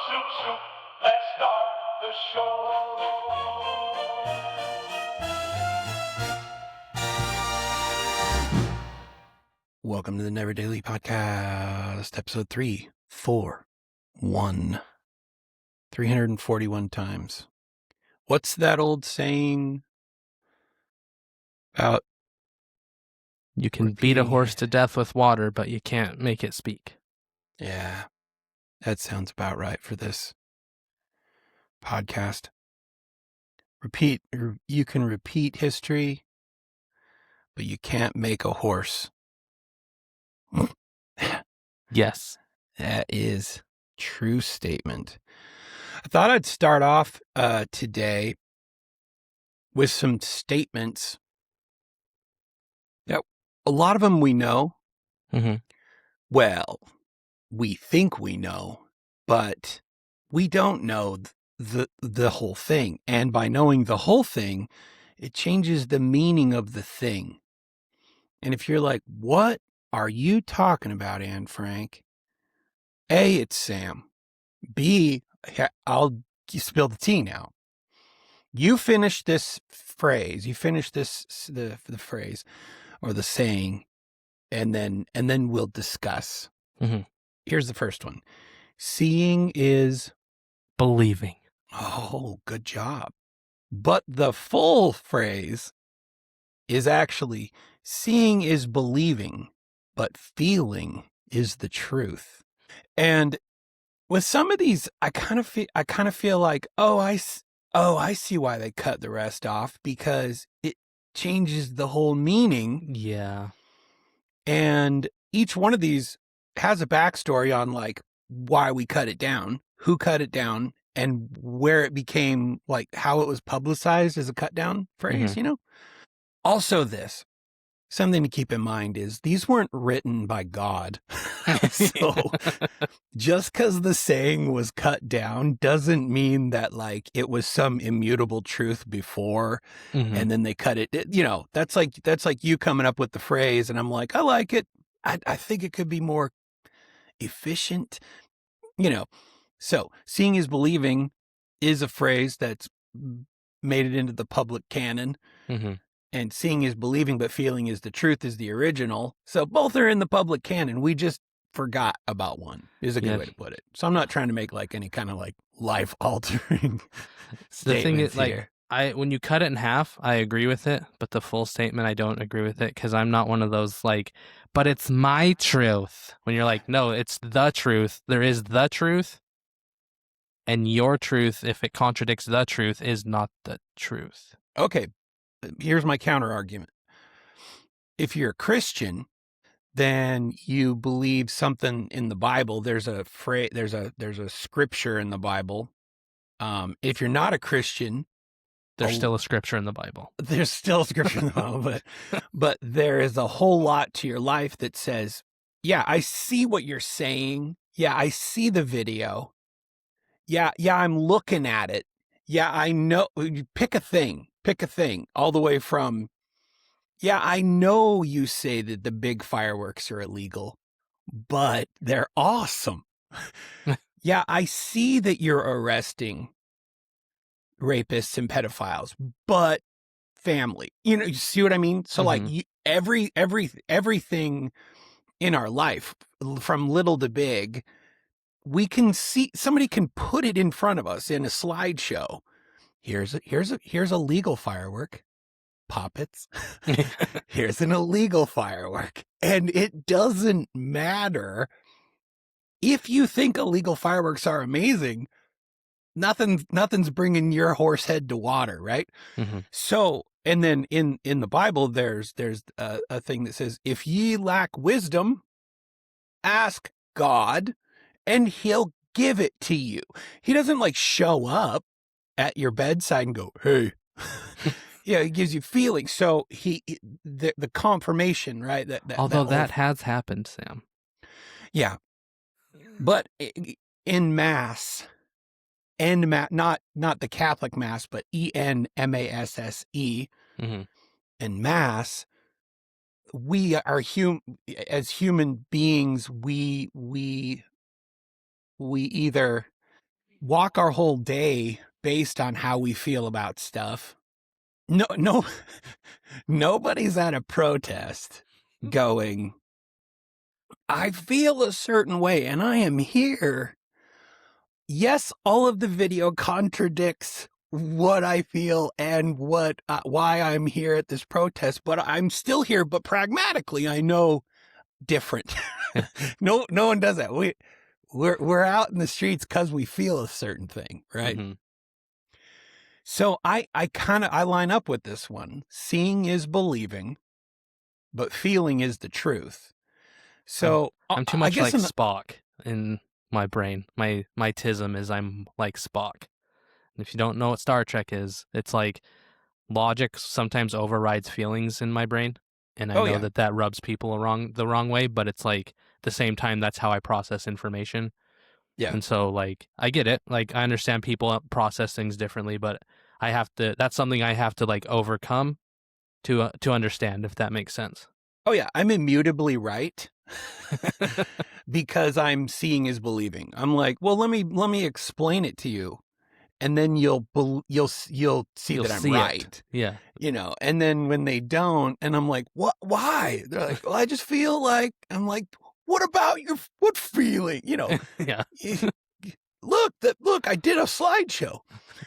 Soup, soup, let's start the show. Welcome to the Neverdaily podcast, episode 341. 341 times. What's that old saying about You can beat a horse to death with water, but you can't make it speak. Yeah, that sounds about right for this podcast. You can repeat history, but you can't make a horse. Yes. That is true statement. I thought I'd start off today with some statements. Yeah, a lot of them we know. Mm-hmm. Well, we think we know, but we don't know the whole thing. And by knowing the whole thing, it changes the meaning of the thing. And if you're like, what are you talking about, Anne Frank? A, it's Sam. B, I'll spill the tea now. You finish this phrase. You finish the phrase or the saying, and then we'll discuss. Mm-hmm. Here's the first one. Seeing is believing. Oh, good job. But the full phrase is actually seeing is believing, but feeling is the truth. And with some of these, I kind of feel like, I see why they cut the rest off, because it changes the whole meaning. Yeah. And each one of these has a backstory on like why we cut it down, who cut it down, and where it became, like how it was publicized as a cut down phrase, Also something to keep in mind is these weren't written by God. So just because the saying was cut down doesn't mean that like it was some immutable truth before and then they cut it. That's like you coming up with the phrase and I'm like, I like it. I think it could be more efficient, So seeing is believing is a phrase that's made it into the public canon. And seeing is believing, but feeling is the truth is the original. So both are in the public canon. We just forgot about one is a good way to put it. So I'm not trying to make like any kind of like life altering statements. The thing is, here. when you cut it in half, I agree with it, but the full statement, I don't agree with it, because I'm not one of those like, but it's my truth. When you're like, no, it's the truth. There is the truth. And your truth, if it contradicts the truth, is not the truth. Okay. Here's my counter argument. If you're a Christian, then you believe something in the Bible. There's a phrase, there's a scripture in the Bible. If you're not a Christian, there's still a scripture in the Bible. There's still a scripture in the Bible, but there is a whole lot to your life that says, yeah, I see what you're saying. Yeah, I see the video. Yeah, I'm looking at it. Yeah, I know. Pick a thing, all the way from, yeah, I know you say that the big fireworks are illegal, but they're awesome. Yeah, I see that you're arresting rapists and pedophiles, but family, you see what I mean? So like everything in our life from little to big, we can see, somebody can put it in front of us in a slideshow. Here's a legal firework. Poppets. Here's an illegal firework. And it doesn't matter if you think illegal fireworks are amazing. Nothing's bringing your horse head to water, right? So, and then in the Bible, there's a thing that says, if ye lack wisdom, ask God and he'll give it to you. He doesn't like show up at your bedside and go, hey, yeah, he gives you feelings. So the confirmation, right? Although that has happened, Sam. Yeah. But in mass, not the Catholic mass, but ENMASSE, in mass, we are as human beings, we either walk our whole day based on how we feel about stuff. No, nobody's at a protest going, I feel a certain way and I am here. Yes, all of the video contradicts what I feel and what why I'm here at this protest, but I'm still here. But pragmatically, I know different. No one does that. We're out in the streets because we feel a certain thing, right? Mm-hmm. So I line up with this one. Seeing is believing, but feeling is the truth. So I'm too much like Spock in my brain. My tism is I'm like Spock. And if you don't know what Star Trek is, it's like logic sometimes overrides feelings in my brain. And I know that rubs people the wrong way, but it's like at the same time, that's how I process information. Yeah. And so like, I get it. Like I understand people process things differently, but that's something I have to like overcome to understand, if that makes sense. Oh yeah. I'm immutably right because I'm seeing is believing. I'm like, well, let me explain it to you. And then you'll see that I'm right. It. Yeah. You know, and then when they don't, and I'm like, what, why? They're like, well, I just feel like, I'm like, what about what feeling? You know, yeah. Look, I did a slideshow.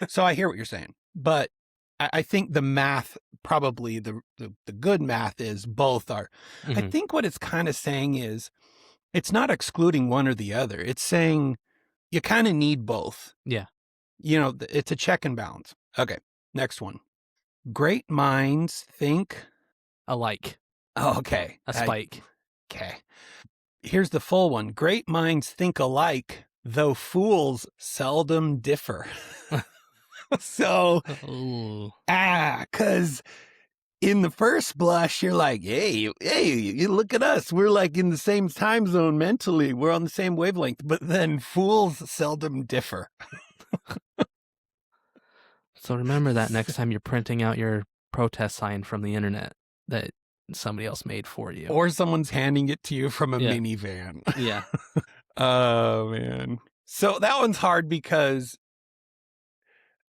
So I hear what you're saying, but I think the math, probably the good math is both are. Mm-hmm. I think what it's kind of saying is it's not excluding one or the other. It's saying you kind of need both. Yeah. You know, it's a check and balance. Okay, next one. Great minds think alike. Oh, okay. A spike. Okay. Here's the full one. Great minds think alike, though fools seldom differ. So, because in the first blush, you're like, hey, you look at us. We're like in the same time zone mentally. We're on the same wavelength. But then fools seldom differ. So remember that next time you're printing out your protest sign from the internet that somebody else made for you. Or someone's handing it to you from a minivan. Yeah. Oh, man. So that one's hard because,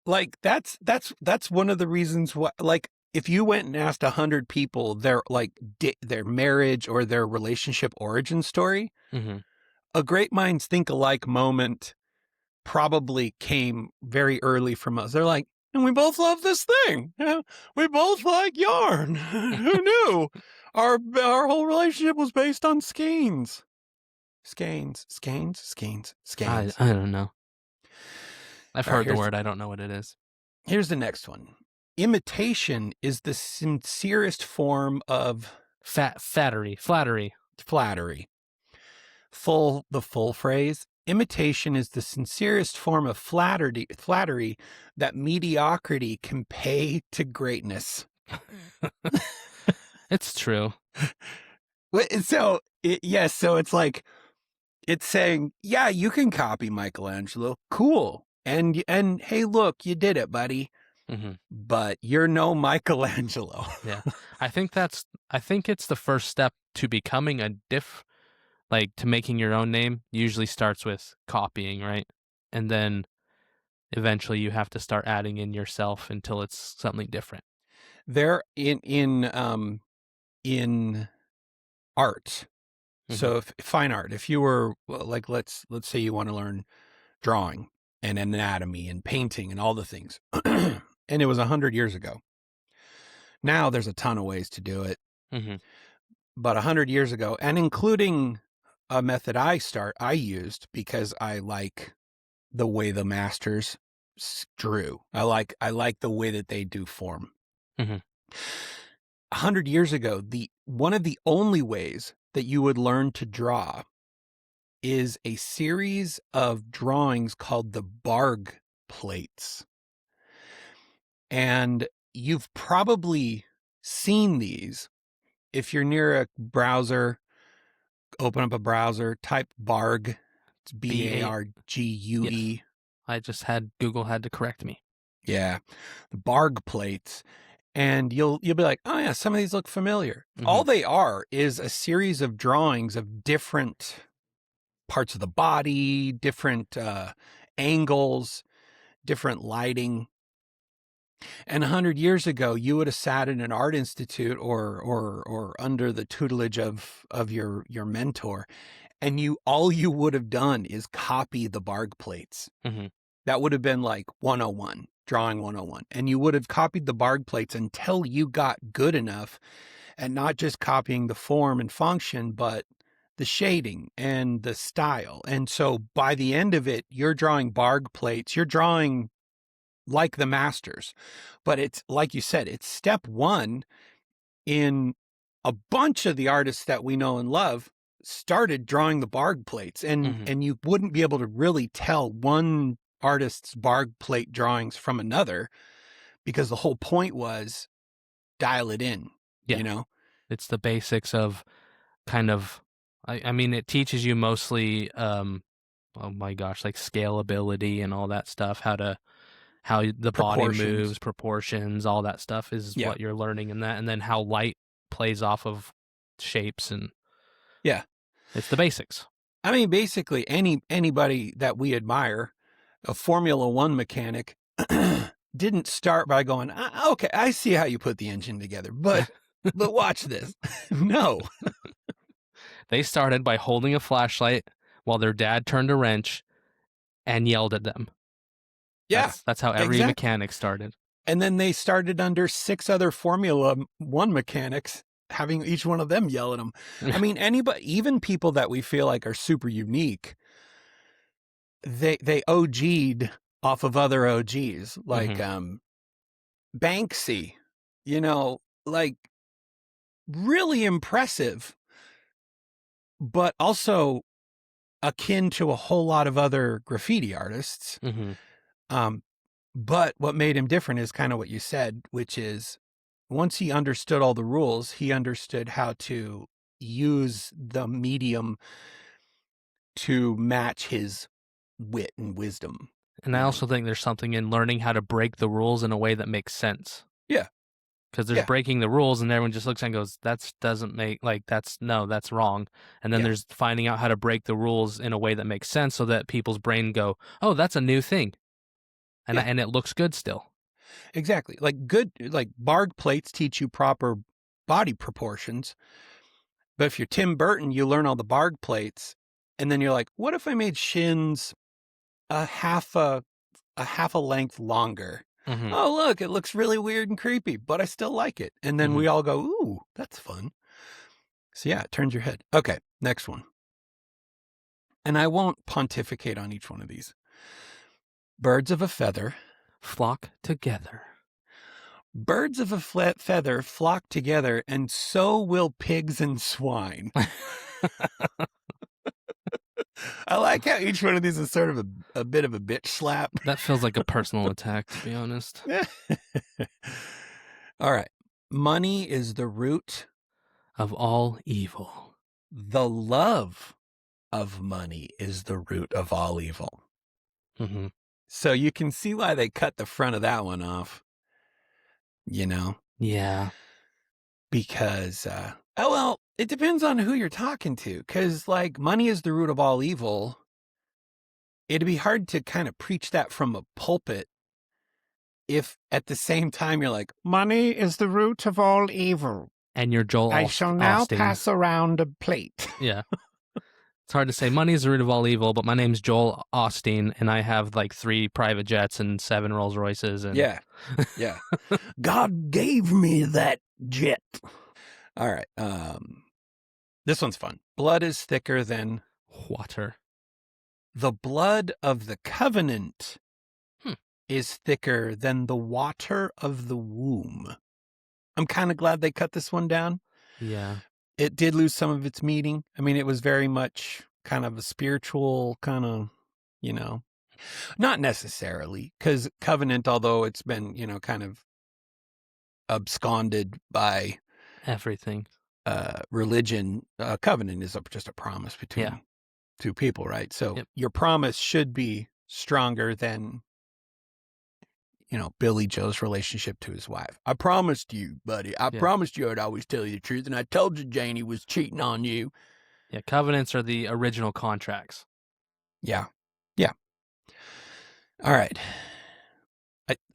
like, that's one of the reasons why, like, if you went and asked 100 people their marriage or their relationship origin story, mm-hmm. a great minds think alike moment probably came very early from us. They're like, and we both love this thing. We both like yarn. Who knew? Our whole relationship was based on skeins. Skeins. I don't know. I've heard the word. I don't know what it is. Here's the next one. Imitation is the sincerest form of flattery. The full phrase. Imitation is the sincerest form of flattery that mediocrity can pay to greatness. It's true. So it's like, it's saying, yeah, you can copy Michelangelo. Cool. And hey, look, you did it, buddy. Mm-hmm. But you're no Michelangelo. Yeah. I think it's the first step to becoming to making your own name. Usually starts with copying, right? And then eventually you have to start adding in yourself until it's something different. There in art. Mm-hmm. So if fine art, if you were like, let's say you want to learn drawing and anatomy and painting and all the things, and it was 100 years ago. Now there's a ton of ways to do it. Mm-hmm. But 100 years ago, and including a method I used because I like the way the masters drew. I like the way that they do form. Mm-hmm. 100 years ago, one of the only ways that you would learn to draw is a series of drawings called the Barg plates. And you've probably seen these. If you're near a browser, open up a browser, type Barg. It's Bargue. Yes. I just Google had to correct me. Yeah. The Barg plates. And you'll be like, oh yeah, some of these look familiar. Mm-hmm. All they are is a series of drawings of different parts of the body, different angles, different lighting. And 100 years ago, you would have sat in an art institute or under the tutelage of your mentor, and all you would have done is copy the barg plates. Mm-hmm. That would have been like 101, drawing 101. And you would have copied the barg plates until you got good enough at not just copying the form and function, but the shading and the style. And so by the end of it, you're drawing barg plates. You're drawing like the masters. But it's, like you said, it's step one in a bunch of the artists that we know and love started drawing the barg plates. And you wouldn't be able to really tell one artist's barg plate drawings from another, because the whole point was dial it in. You know, it's the basics of kind of, I mean, it teaches you mostly, oh my gosh, like scalability and all that stuff, how the body moves, proportions, all that stuff is what you're learning in that. And then how light plays off of shapes, and it's the basics. I mean, basically anybody that we admire, a Formula One mechanic, didn't start by going, okay, I see how you put the engine together, but watch this. No. They started by holding a flashlight while their dad turned a wrench and yelled at them. Yeah. That's how every mechanic started. And then they started under 6 other Formula One mechanics, having each one of them yell at them. I mean, anybody, even people that we feel like are super unique, they OG'd off of other OGs, like Banksy, like really impressive, but also akin to a whole lot of other graffiti artists. But what made him different is kind of what you said, which is once he understood all the rules, he understood how to use the medium to match his wit and wisdom. And I also think there's something in learning how to break the rules in a way that makes sense. Yeah. Because there's breaking the rules and everyone just looks and goes, that doesn't make, like, that's wrong. And then there's finding out how to break the rules in a way that makes sense so that people's brain go, oh, that's a new thing. And it looks good still. Exactly. Like barg plates teach you proper body proportions. But if you're Tim Burton, you learn all the barg plates, and then you're like, what if I made shins a half a length longer? Oh, look, it looks really weird and creepy, but I still like it. And then we all go, ooh, that's fun. So yeah, it turns your head. Okay, next one. And I won't pontificate on each one of these. Birds of a feather flock together. Birds of a feather flock together, and so will pigs and swine. I like how each one of these is sort of a bit of a bitch slap. That feels like a personal attack, to be honest. All right. Money is the root of all evil. The love of money is the root of all evil. So you can see why they cut the front of that one off. Yeah. Because, it depends on who you're talking to. Because, like, money is the root of all evil. It'd be hard to kind of preach that from a pulpit if at the same time you're like, money is the root of all evil. And you're Joel Austin. I shall now pass around a plate. Yeah. It's hard to say money is the root of all evil, but my name's Joel Austin, and I have like 3 private jets and 7 Rolls Royces. And... Yeah. God gave me that jet. All right. This one's fun. Blood is thicker than water. The blood of the covenant is thicker than the water of the womb. I'm kind of glad they cut this one down. Yeah. It did lose some of its meaning. I mean, it was very much kind of a spiritual kind of, not necessarily, because covenant, although it's been, kind of absconded by everything, religion, covenant is just a promise between 2 people, right? So your promise should be stronger than, Billy Joe's relationship to his wife. I promised you, buddy. I promised you I'd always tell you the truth, and I told you Janie was cheating on you. Yeah, covenants are the original contracts. Yeah. All right.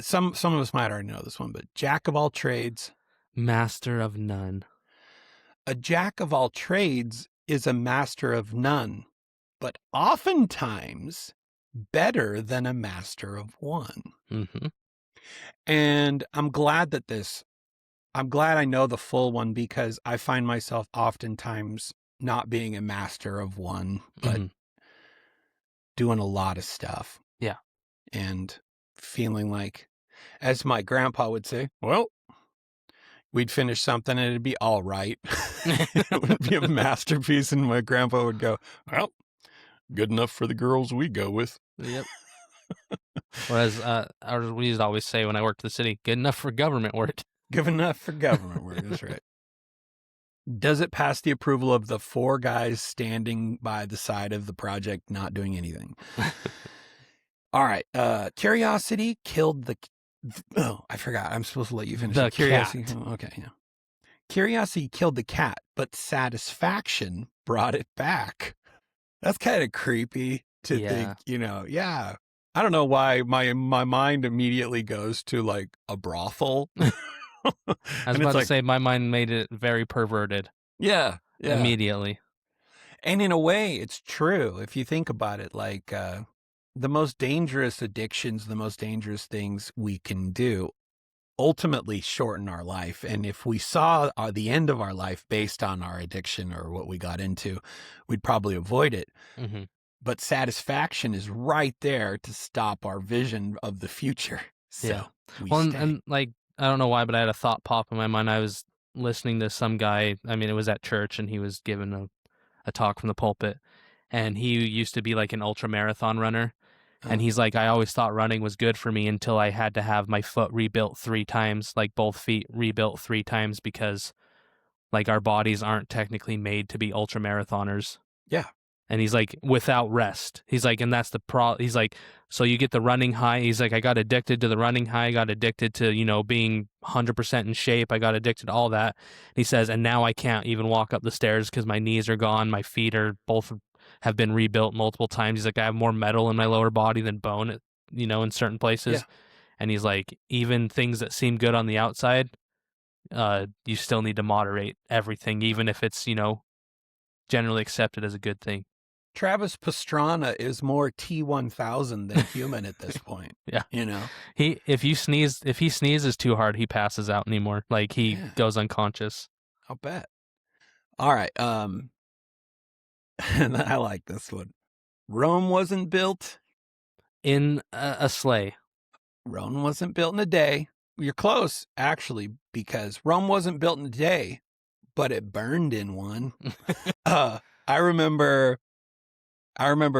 Some of us might already know this one, but jack of all trades. Master of none. A jack of all trades is a master of none, but oftentimes better than a master of one. Mm-hmm. And I'm glad I know the full one, because I find myself oftentimes not being a master of one, but doing a lot of stuff. Yeah. And feeling like, as my grandpa would say, well, we'd finish something and it'd be all right. It would be a masterpiece. And my grandpa would go, well, good enough for the girls we go with. Yep. Whereas we used to always say when I worked in the city, good enough for government work. Good enough for government work. That's right. Does it pass the approval of the 4 guys standing by the side of the project not doing anything? All right. Curiosity killed the... Oh, I forgot. I'm supposed to let you finish. The Curiosity. cat. Oh, okay, yeah. Curiosity killed the cat, but satisfaction brought it back. That's kind of creepy to think, yeah. I don't know why my mind immediately goes to like a brothel. I was about to say my mind made it very perverted. Yeah. Immediately. And in a way, it's true. If you think about it, like the most dangerous addictions, the most dangerous things we can do ultimately shorten our life. And if we saw the end of our life based on our addiction or what we got into, we'd probably avoid it. Mm-hmm. But satisfaction is right there to stop our vision of the future. So yeah. we Well, stay. and like, I don't know why, but I had a thought pop in my mind. I was listening to some guy. I mean, it was at church, and he was giving a talk from the pulpit. And he used to be like an ultra marathon runner. And he's like, I always thought running was good for me until I had to have my foot rebuilt 3 times, like both feet rebuilt 3 times, because like our bodies aren't technically made to be ultra marathoners. Yeah. And he's like, without rest. He's like, and that's the he's like, so you get the running high. He's like, I got addicted to the running high. I got addicted to, being 100% in shape. I got addicted to all that. And he says, and now I can't even walk up the stairs because my knees are gone. My feet are both have been rebuilt multiple times. He's like, I have more metal in my lower body than bone, in certain places. Yeah. And he's like, even things that seem good on the outside, you still need to moderate everything, even if it's, generally accepted as a good thing. Travis Pastrana is more T1000 than human at this point. Yeah. If he sneezes too hard, he passes out anymore. Like he goes unconscious. I'll bet. All right. And I like this one. Rome wasn't built in a sleigh. Rome wasn't built in a day. You're close, actually, because Rome wasn't built in a day, but it burned in one. I remember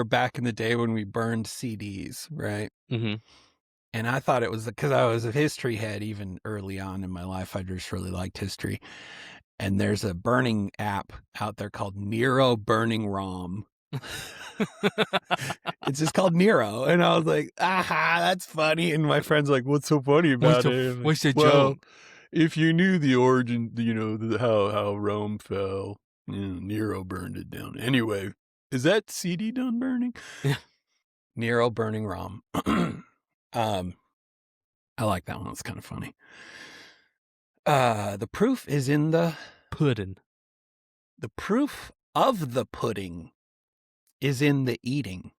back in the day when we burned CDs, right? Mm-hmm. And I thought it was because I was a history head even early on in my life. I just really liked history. And there's a burning app out there called Nero Burning ROM. It's just called Nero. And I was like, aha, that's funny. And my friend's like, what's so funny about it? What's the well, joke? If you knew the origin, how Rome fell, Nero burned it down. Anyway, is that CD done burning? Yeah. Nero Burning ROM. I like that one. It's kind of funny. The proof is in the pudding. The proof of the pudding is in the eating.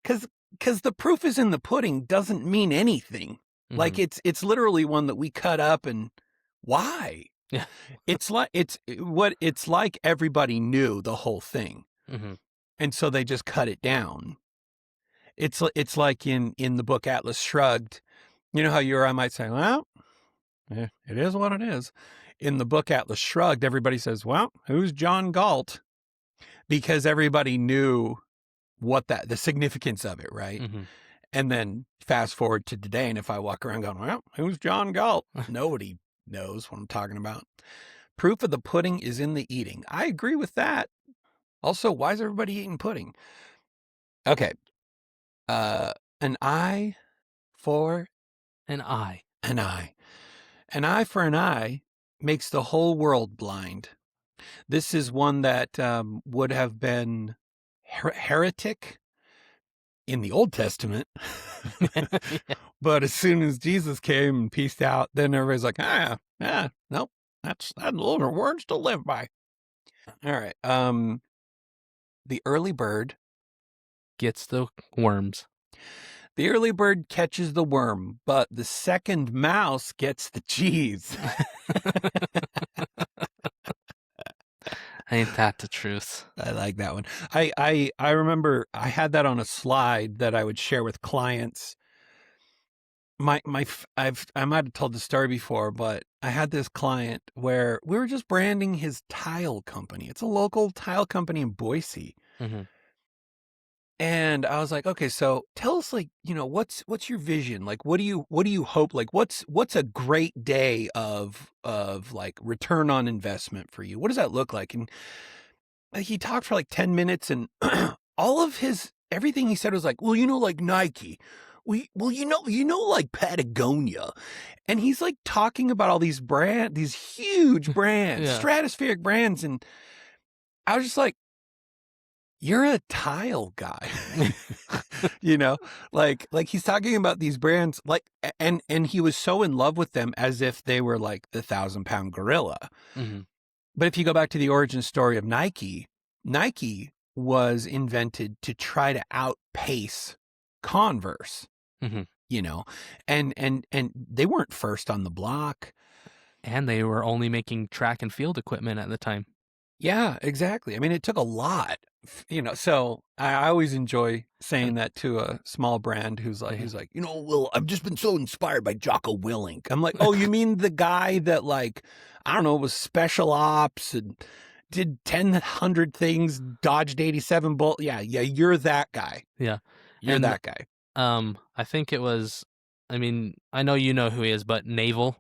Because the proof is in the pudding doesn't mean anything. Mm-hmm. Like it's literally one that we cut up and why? Yeah. It's like everybody knew the whole thing. Mm-hmm. And so they just cut it down. It's like in the book Atlas Shrugged, you know how you or I might say, well, yeah, it is what it is. In the book Atlas Shrugged, everybody says, well, who's John Galt? Because everybody knew the significance of it, right? Mm-hmm. And then fast forward to today, and if I walk around going, well, who's John Galt? Nobody knows what I'm talking about. Proof of the pudding is in the eating. I agree with that. Also, why is everybody eating pudding? Okay. An eye for an eye. An eye. An eye for an eye makes the whole world blind. This is one that would have been heretic in the Old Testament. But as soon as Jesus came and peaced out, then everybody's like, nope, those are words to live by. All right. The early bird Gets the worms. The early bird catches the worm, but the second mouse gets the cheese. Ain't that the truth? I like that one. I remember I had that on a slide that I would share with clients. I might have told the story before, but I had this client where we were just branding his tile company. It's a local tile company in Boise. Mm-hmm. And I was like, okay, so tell us, like, what's your vision? Like, what do you hope? Like, what's a great day of like return on investment for you? What does that look like? And he talked for like 10 minutes, and all of everything he said was like, well, like Nike, like Patagonia. And he's like talking about all these huge brands, Yeah. stratospheric brands. And I was just like, you're a tile guy. Like he's talking about these brands, like, and he was so in love with them as if they were like the 1,000-pound gorilla. Mm-hmm. But if you go back to the origin story of Nike was invented to try to outpace Converse, Mm-hmm. and they weren't first on the block. And they were only making track and field equipment at the time. Yeah, exactly. I mean, it took a lot, so I always enjoy saying that to a small brand who's like, well, I've just been so inspired by Jocko Willink. I'm like, oh, you mean the guy that, like, I don't know, was special ops and did 1,000 things, dodged 87 bullets. Yeah, you're that guy. Yeah. You're that guy. I think it was, I mean, I know you know who he is, but Naval.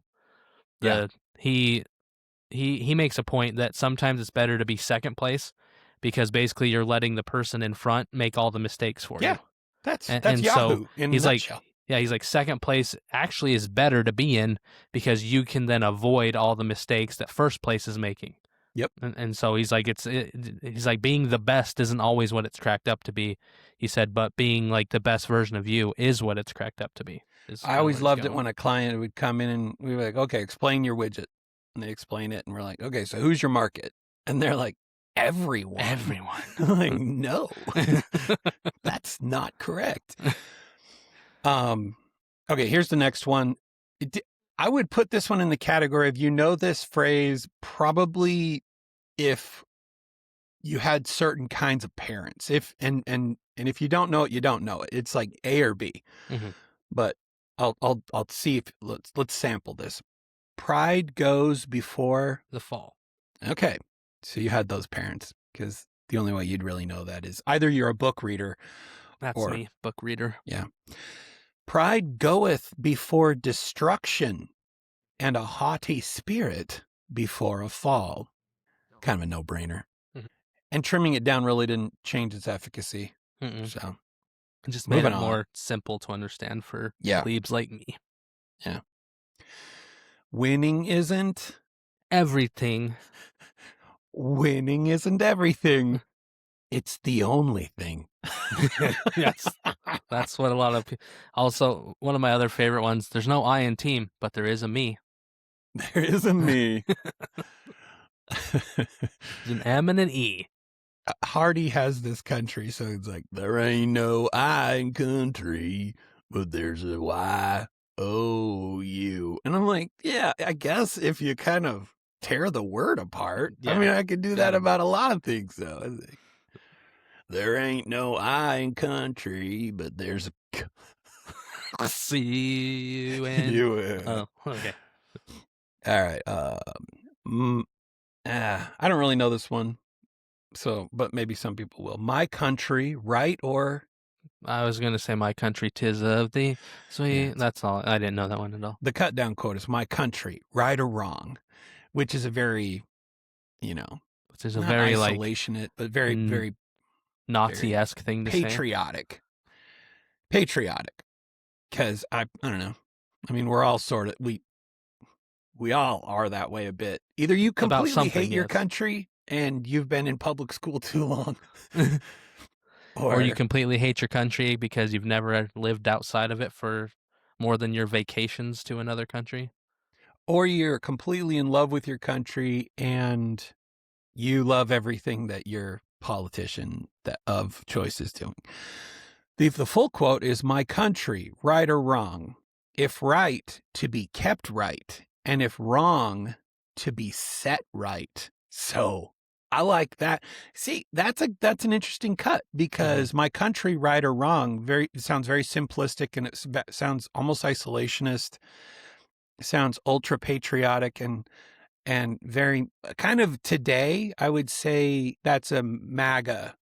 Yeah. He makes a point that sometimes it's better to be second place because basically you're letting the person in front make all the mistakes for you. That's And Yahoo so in he's a like, nutshell. he's like second place actually is better to be in because you can then avoid all the mistakes that first place is making. Yep. And so he's like, he's like being the best isn't always what it's cracked up to be. He said, but being like the best version of you is what it's cracked up to be. I always loved it when a client would come in and we were like, okay, explain your widget. And they explain it, and we're like, okay, so who's your market? And they're like, everyone. I'm like, no, that's not correct. Okay, here's the next one. I would put this one in the category of, this phrase probably if you had certain kinds of parents. And if you don't know it, you don't know it. It's like A or B. Mm-hmm. But I'll see if let's sample this. Pride goes before the fall. Okay. So you had those parents, because the only way you'd really know that is either you're a book reader. That's me, book reader. Yeah. Pride goeth before destruction, and a haughty spirit before a fall. Kind of a no-brainer. Mm-hmm. And trimming it down really didn't change its efficacy. Mm-mm. So it just made it more simple to understand for plebes like me. Yeah. Winning isn't everything. Winning isn't everything. It's the only thing. Yes. That's what a lot of people. Also, one of my other favorite ones, there's no I in team, but there is a me. There is a me. There's an M and an E. Hardy has this country, so it's like, there ain't no I in country, but there's a Y-O-U. And I'm like, yeah, I guess if you kind of tear the word apart. Yeah. I mean, I could do that about a lot of things, though. There ain't no I in country, but there's a C-U-N. U-N. Oh, okay. All right. I don't really know this one, but maybe some people will. My country, right or? I was going to say my country, 'tis of thee. Sweet. Yeah. That's all. I didn't know that one at all. The cut down quote is my country, right or wrong, which is a very, which is a very isolationate, but very, very Nazi-esque thing to say. Patriotic. Because I don't know. I mean, we're all sort of, we all are that way a bit. Either you completely hate your country and you've been in public school too long, Or you completely hate your country because you've never lived outside of it for more than your vacations to another country. Or you're completely in love with your country and you love everything that your politician of choice is doing. The full quote is, "My country, right or wrong, if right, to be kept right, and if wrong, to be set right." So I like that. See, that's an interesting cut, because my country, right or wrong, it sounds very simplistic, and it sounds almost isolationist. It sounds ultra patriotic and very kind of today. I would say that's a MAGA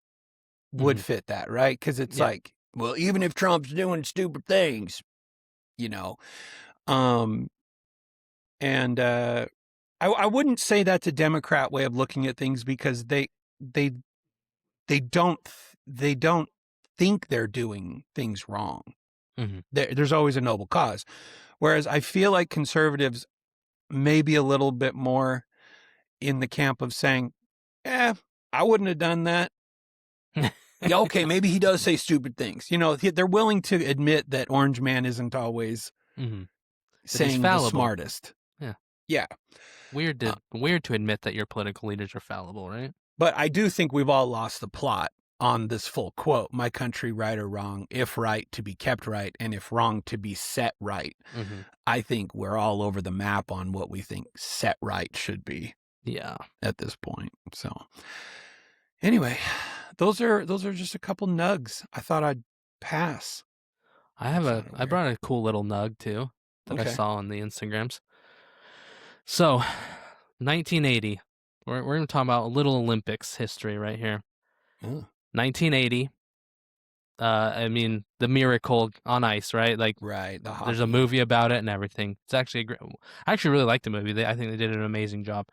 would fit that, right? Because it's like, well, even if Trump's doing stupid things, you know, and I wouldn't say that's a Democrat way of looking at things, because they don't think they're doing things wrong. There's always a noble cause. Whereas I feel like conservatives may be a little bit more in the camp of saying, I wouldn't have done that. Yeah, okay, maybe he does say stupid things. You know, they're willing to admit that Orange Man isn't always saying the smartest. Yeah. Weird to admit that your political leaders are fallible, right? But I do think we've all lost the plot on this full quote. "My country, right or wrong, if right, to be kept right, and if wrong, to be set right." I think we're all over the map on what we think set right should be. Yeah. At this point. So anyway, those are just a couple nugs I thought I'd pass. I brought a cool little nug too that I saw on the Instagrams. So 1980. We're going to talk about a little Olympics history right here. 1980. I mean, the miracle on ice, right? Like, right. There's a movie about it and everything. It's actually I actually really like the movie. I think they did an amazing job.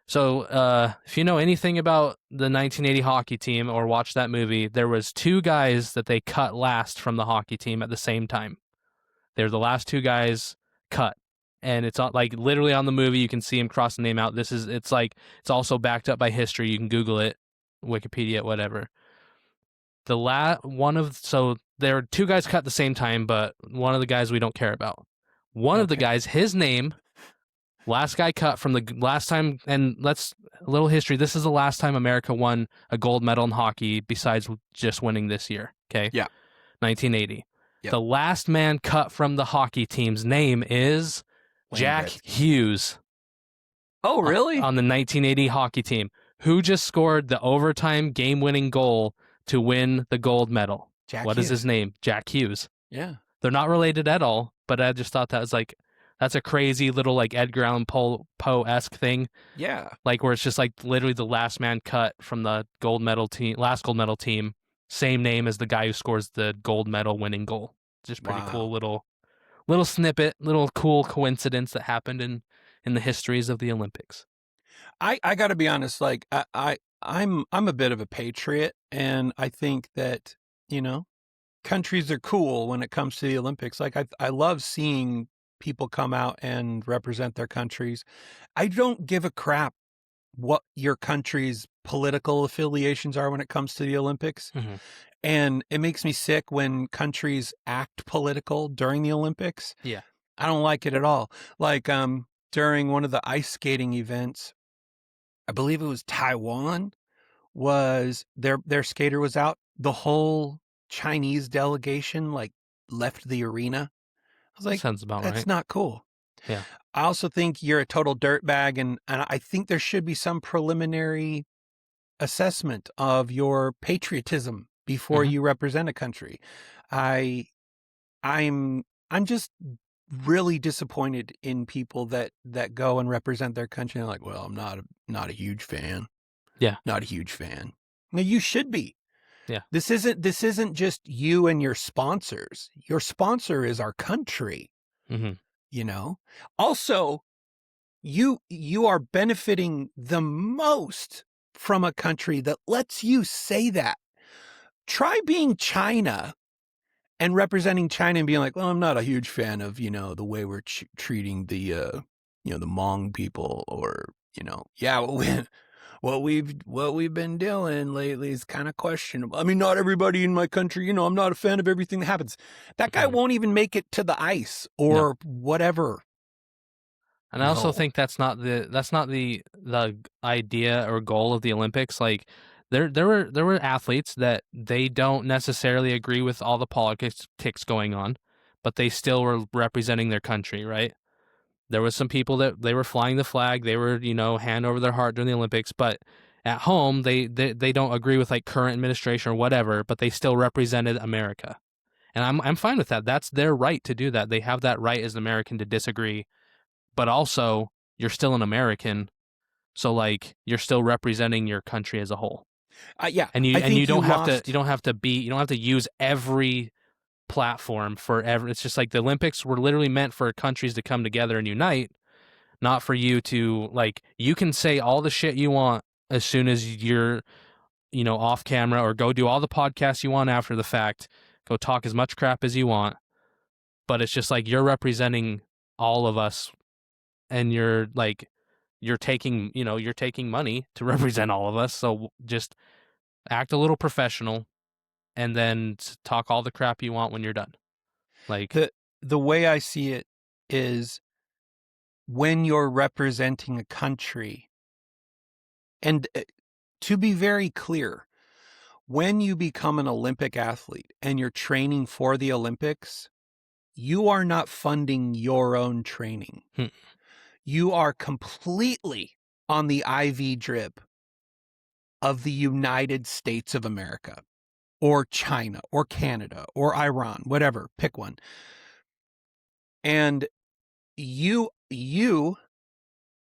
So, if you know anything about the 1980 hockey team or watch that movie, there was 2 guys that they cut last from the hockey team at the same time. They're the last 2 guys cut. And it's like literally on the movie, you can see him cross the name out. It's also backed up by history. You can Google it, Wikipedia, whatever. So there are 2 guys cut at the same time, but one of the guys we don't care about. One of the guys, his name, last guy cut from the last time, and a little history. This is the last time America won a gold medal in hockey besides just winning this year. Okay. Yeah. 1980. Yep. The last man cut from the hockey team's name is Jack Hughes. Oh, really? On the 1980 hockey team, who just scored the overtime game-winning goal to win the gold medal. What is his name? Jack Hughes. Yeah. They're not related at all, but I just thought that was like, that's a crazy little like Edgar Allan Poe-esque thing. Yeah. Like where it's just like literally the last man cut from the last gold medal team, same name as the guy who scores the gold medal winning goal. Just pretty cool little snippet, little cool coincidence that happened in the histories of the Olympics. I got to be honest, like I'm a bit of a patriot, and I think that, you know, countries are cool when it comes to the Olympics. Like I love seeing people come out and represent their countries. I don't give a crap what your country's political affiliations are when it comes to the Olympics. And it makes me sick when countries act political during the Olympics. Yeah. I don't like it at all. Like during one of the ice skating events, I believe it was Taiwan, was their skater was out. The whole Chinese delegation like left the arena. I was like, sounds about that's right. not cool. Yeah. I also think you're a total dirtbag, and I think there should be some preliminary assessment of your patriotism before you represent a country. I'm just really disappointed in people that go and represent their country and like, well, I'm not a huge fan. Yeah. Not a huge fan. Now you should be. Yeah. This isn't just you and your sponsors. Your sponsor is our country. You know? Also, you are benefiting the most from a country that lets you say that. Try being China and representing China and being like, well, I'm not a huge fan of, you know, the way we're treating the, you know, the Hmong people, or, you know, yeah, what we've been doing lately is kind of questionable. I mean, not everybody in my country, I'm not a fan of everything that happens. That guy won't even make it to the ice or whatever. And I also think that's not the idea or goal of the Olympics. Like there were athletes that they don't necessarily agree with all the politics going on, but they still were representing their country, right? There was some people that they were flying the flag, they were, hand over their heart during the Olympics, but at home they don't agree with like current administration or whatever, but they still represented America. And I'm fine with that. That's their right to do that. They have that right as an American to disagree, but also you're still an American, so like you're still representing your country as a whole. Yeah, and you don't have to use every platform for every. It's just like the Olympics were literally meant for countries to come together and unite, not for you to like. You can say all the shit you want as soon as you're, off camera, or go do all the podcasts you want after the fact. Go talk as much crap as you want, but it's just like you're representing all of us. And you're taking money to represent all of us. So just act a little professional, and then talk all the crap you want when you're done. Like the way I see it is when you're representing a country, and to be very clear, when you become an Olympic athlete and you're training for the Olympics, you are not funding your own training. You are completely on the IV drip of the United States of America, or China, or Canada, or Iran, whatever, pick one. And you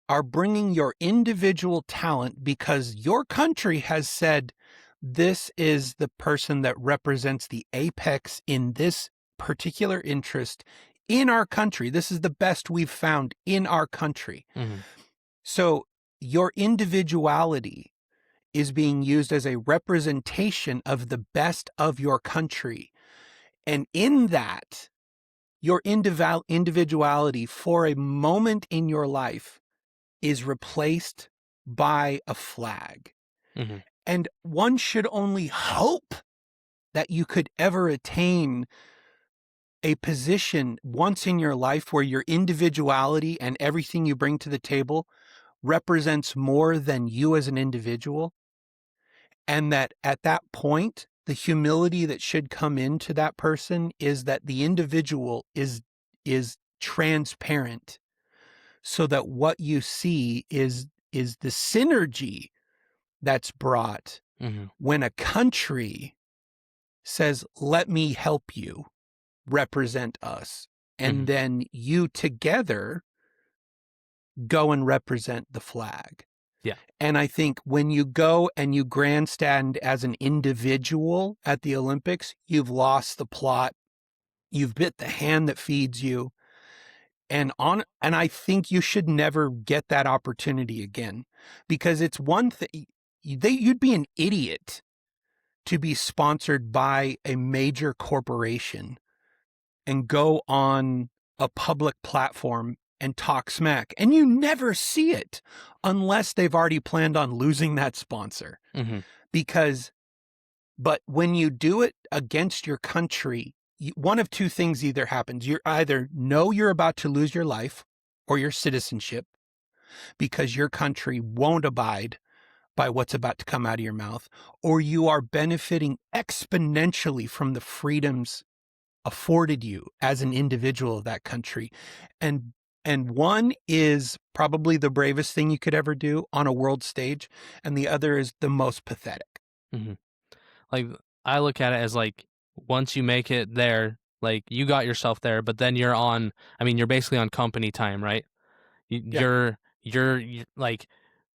are bringing your individual talent because your country has said, this is the person that represents the apex in this particular interest in our country. This is the best we've found in our country. Mm-hmm. So your individuality is being used as a representation of the best of your country. And in that, your individuality for a moment in your life is replaced by a flag. Mm-hmm. And one should only hope that you could ever attain a position once in your life where your individuality and everything you bring to the table represents more than you as an individual. And that at that point, the humility that should come into that person is that the individual is transparent, so that what you see is the synergy that's brought when a country says, let me help you represent us. And then you together go and represent the flag. Yeah. And I think when you go and you grandstand as an individual at the Olympics, you've lost the plot. You've bit the hand that feeds you. And I think you should never get that opportunity again, because it's one thing, you'd be an idiot to be sponsored by a major corporation and go on a public platform and talk smack, and you never see it unless they've already planned on losing that sponsor. But when you do it against your country, one of two things either happens. You either know you're about to lose your life or your citizenship, because your country won't abide by what's about to come out of your mouth, or you are benefiting exponentially from the freedoms afforded you as an individual of that country. And one is probably the bravest thing you could ever do on a world stage, and the other is the most pathetic. Like, I look at it as like, once you make it there, like you got yourself there, but then you're basically on company time, right? You're like,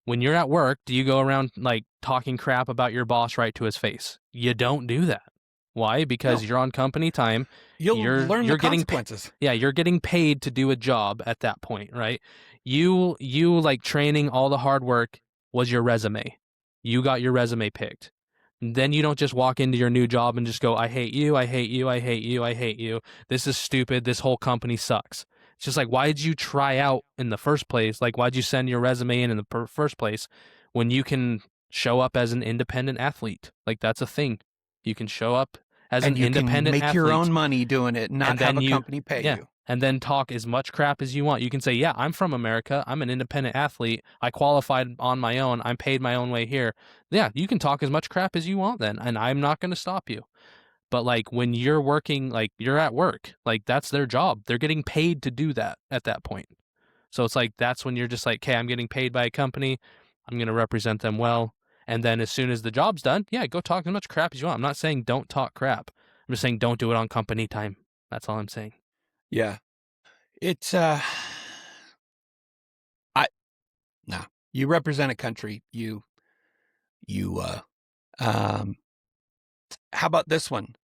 when you're at work, do you go around like talking crap about your boss right to his face? You don't do that. Why? Because you're on company time. You'll learn the consequences. You're getting paid to do a job at that point, right? You like training, all the hard work was your resume. You got your resume picked. Then you don't just walk into your new job and just go, I hate you, I hate you, I hate you, I hate you. This is stupid. This whole company sucks. It's just like, why did you try out in the first place? Like, why'd you send your resume in the first place when you can show up as an independent athlete. Like, that's a thing. You can show up as and an you independent can make athlete. your own money doing it, not And have then a company pay you. And then talk as much crap as you want. You can say, yeah, I'm from America. I'm an independent athlete. I qualified on my own. I'm paid my own way here. Yeah, you can talk as much crap as you want then, and I'm not going to stop you. But like when you're working, like you're at work, like that's their job. They're getting paid to do that at that point. So it's like that's when you're just like, okay, I'm getting paid by a company. I'm going to represent them well. And then as soon as the job's done, yeah, go talk as much crap as you want. I'm not saying don't talk crap. I'm just saying don't do it on company time. That's all I'm saying. Yeah. It's you represent a country. How about this one?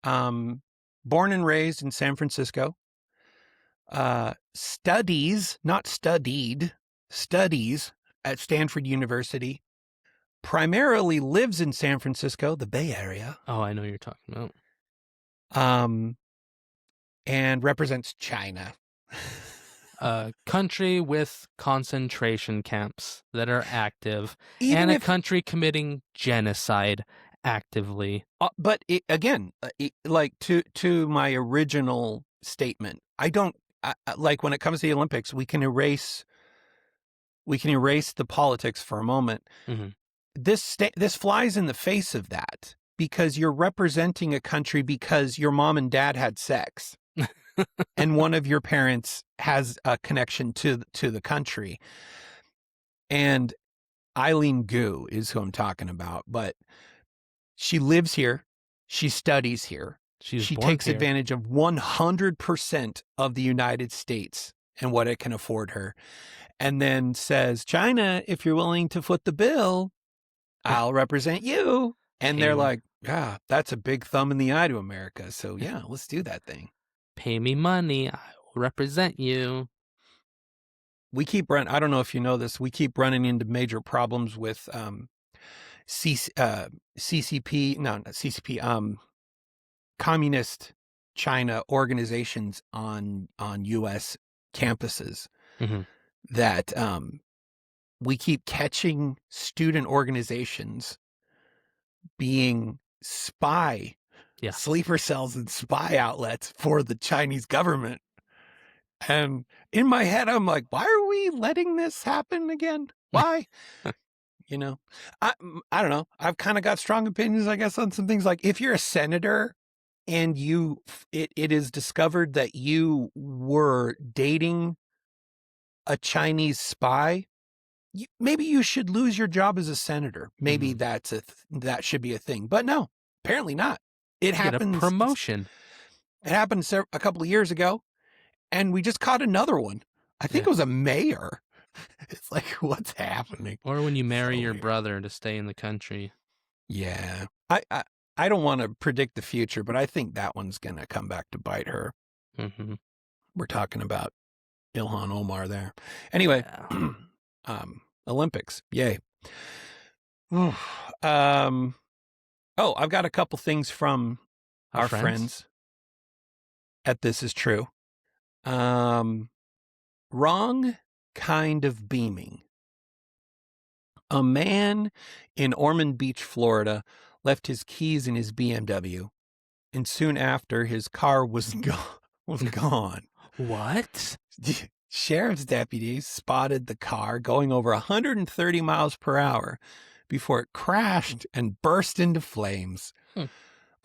Born and raised in San Francisco. Studies, not studied, studies at Stanford University. Primarily lives in San Francisco, the Bay Area. Oh, I know what you're talking about. And represents China. A country with concentration camps that are active, Even and a country committing genocide actively. But like to my original statement, I don't like when it comes to the Olympics, we can erase the politics for a moment. Mm-hmm. This flies in the face of that because you're representing a country because your mom and dad had sex. And one of your parents has a connection to the country. And Eileen Gu is who I'm talking about, but she lives here. She studies here. She takes advantage of 100% of the United States and what it can afford her. And then says, China, if you're willing to foot the bill, I'll represent you. And they're like, yeah, that's a big thumb in the eye to America. So yeah, let's do that thing. Pay me money. I will represent you. We keep running. I don't know if you know this. We keep running into major problems with CCP. No, not CCP. Communist China organizations on U.S. campuses. Mm-hmm. That we keep catching student organizations being sleeper cells and spy outlets for the Chinese government. And in my head, I'm like, why are we letting this happen again? Why? You know, I don't know. I've kind of got strong opinions, I guess, on some things. Like if you're a senator and it is discovered that you were dating a Chinese spy, maybe you should lose your job as a senator. Maybe that should be a thing. But no, apparently not. It happens. Get a promotion. It happened a couple of years ago, and we just caught another one. I think it was a mayor. It's like, what's happening? Or when you marry your brother to stay in the country. Yeah. I don't want to predict the future, but I think that one's going to come back to bite her. Mm-hmm. We're talking about Ilhan Omar there. Anyway, Olympics. Yay. I've got a couple things from our friends at This Is True. Wrong kind of beaming. A man in Ormond Beach, Florida, left his keys in his BMW, and soon after, his car was gone. What? Sheriff's deputies spotted the car going over 130 miles per hour before it crashed and burst into flames.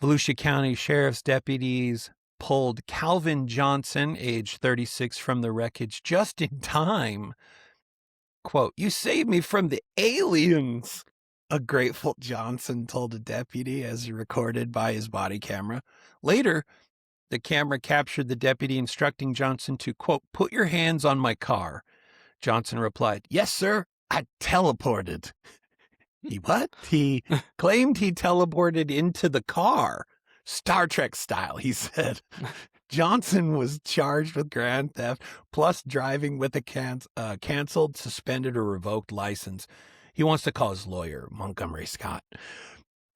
Volusia County Sheriff's deputies pulled Calvin Johnson, age 36, from the wreckage just in time. Quote, "You saved me from the aliens," a grateful Johnson told a deputy as recorded by his body camera. Later, the camera captured the deputy instructing Johnson to, quote, "Put your hands on my car." Johnson replied, "Yes, sir, I teleported." He what? He claimed he teleported into the car. Star Trek style, he said. Johnson was charged with grand theft, plus driving with a canceled, suspended, or revoked license. He wants to call his lawyer, Montgomery Scott.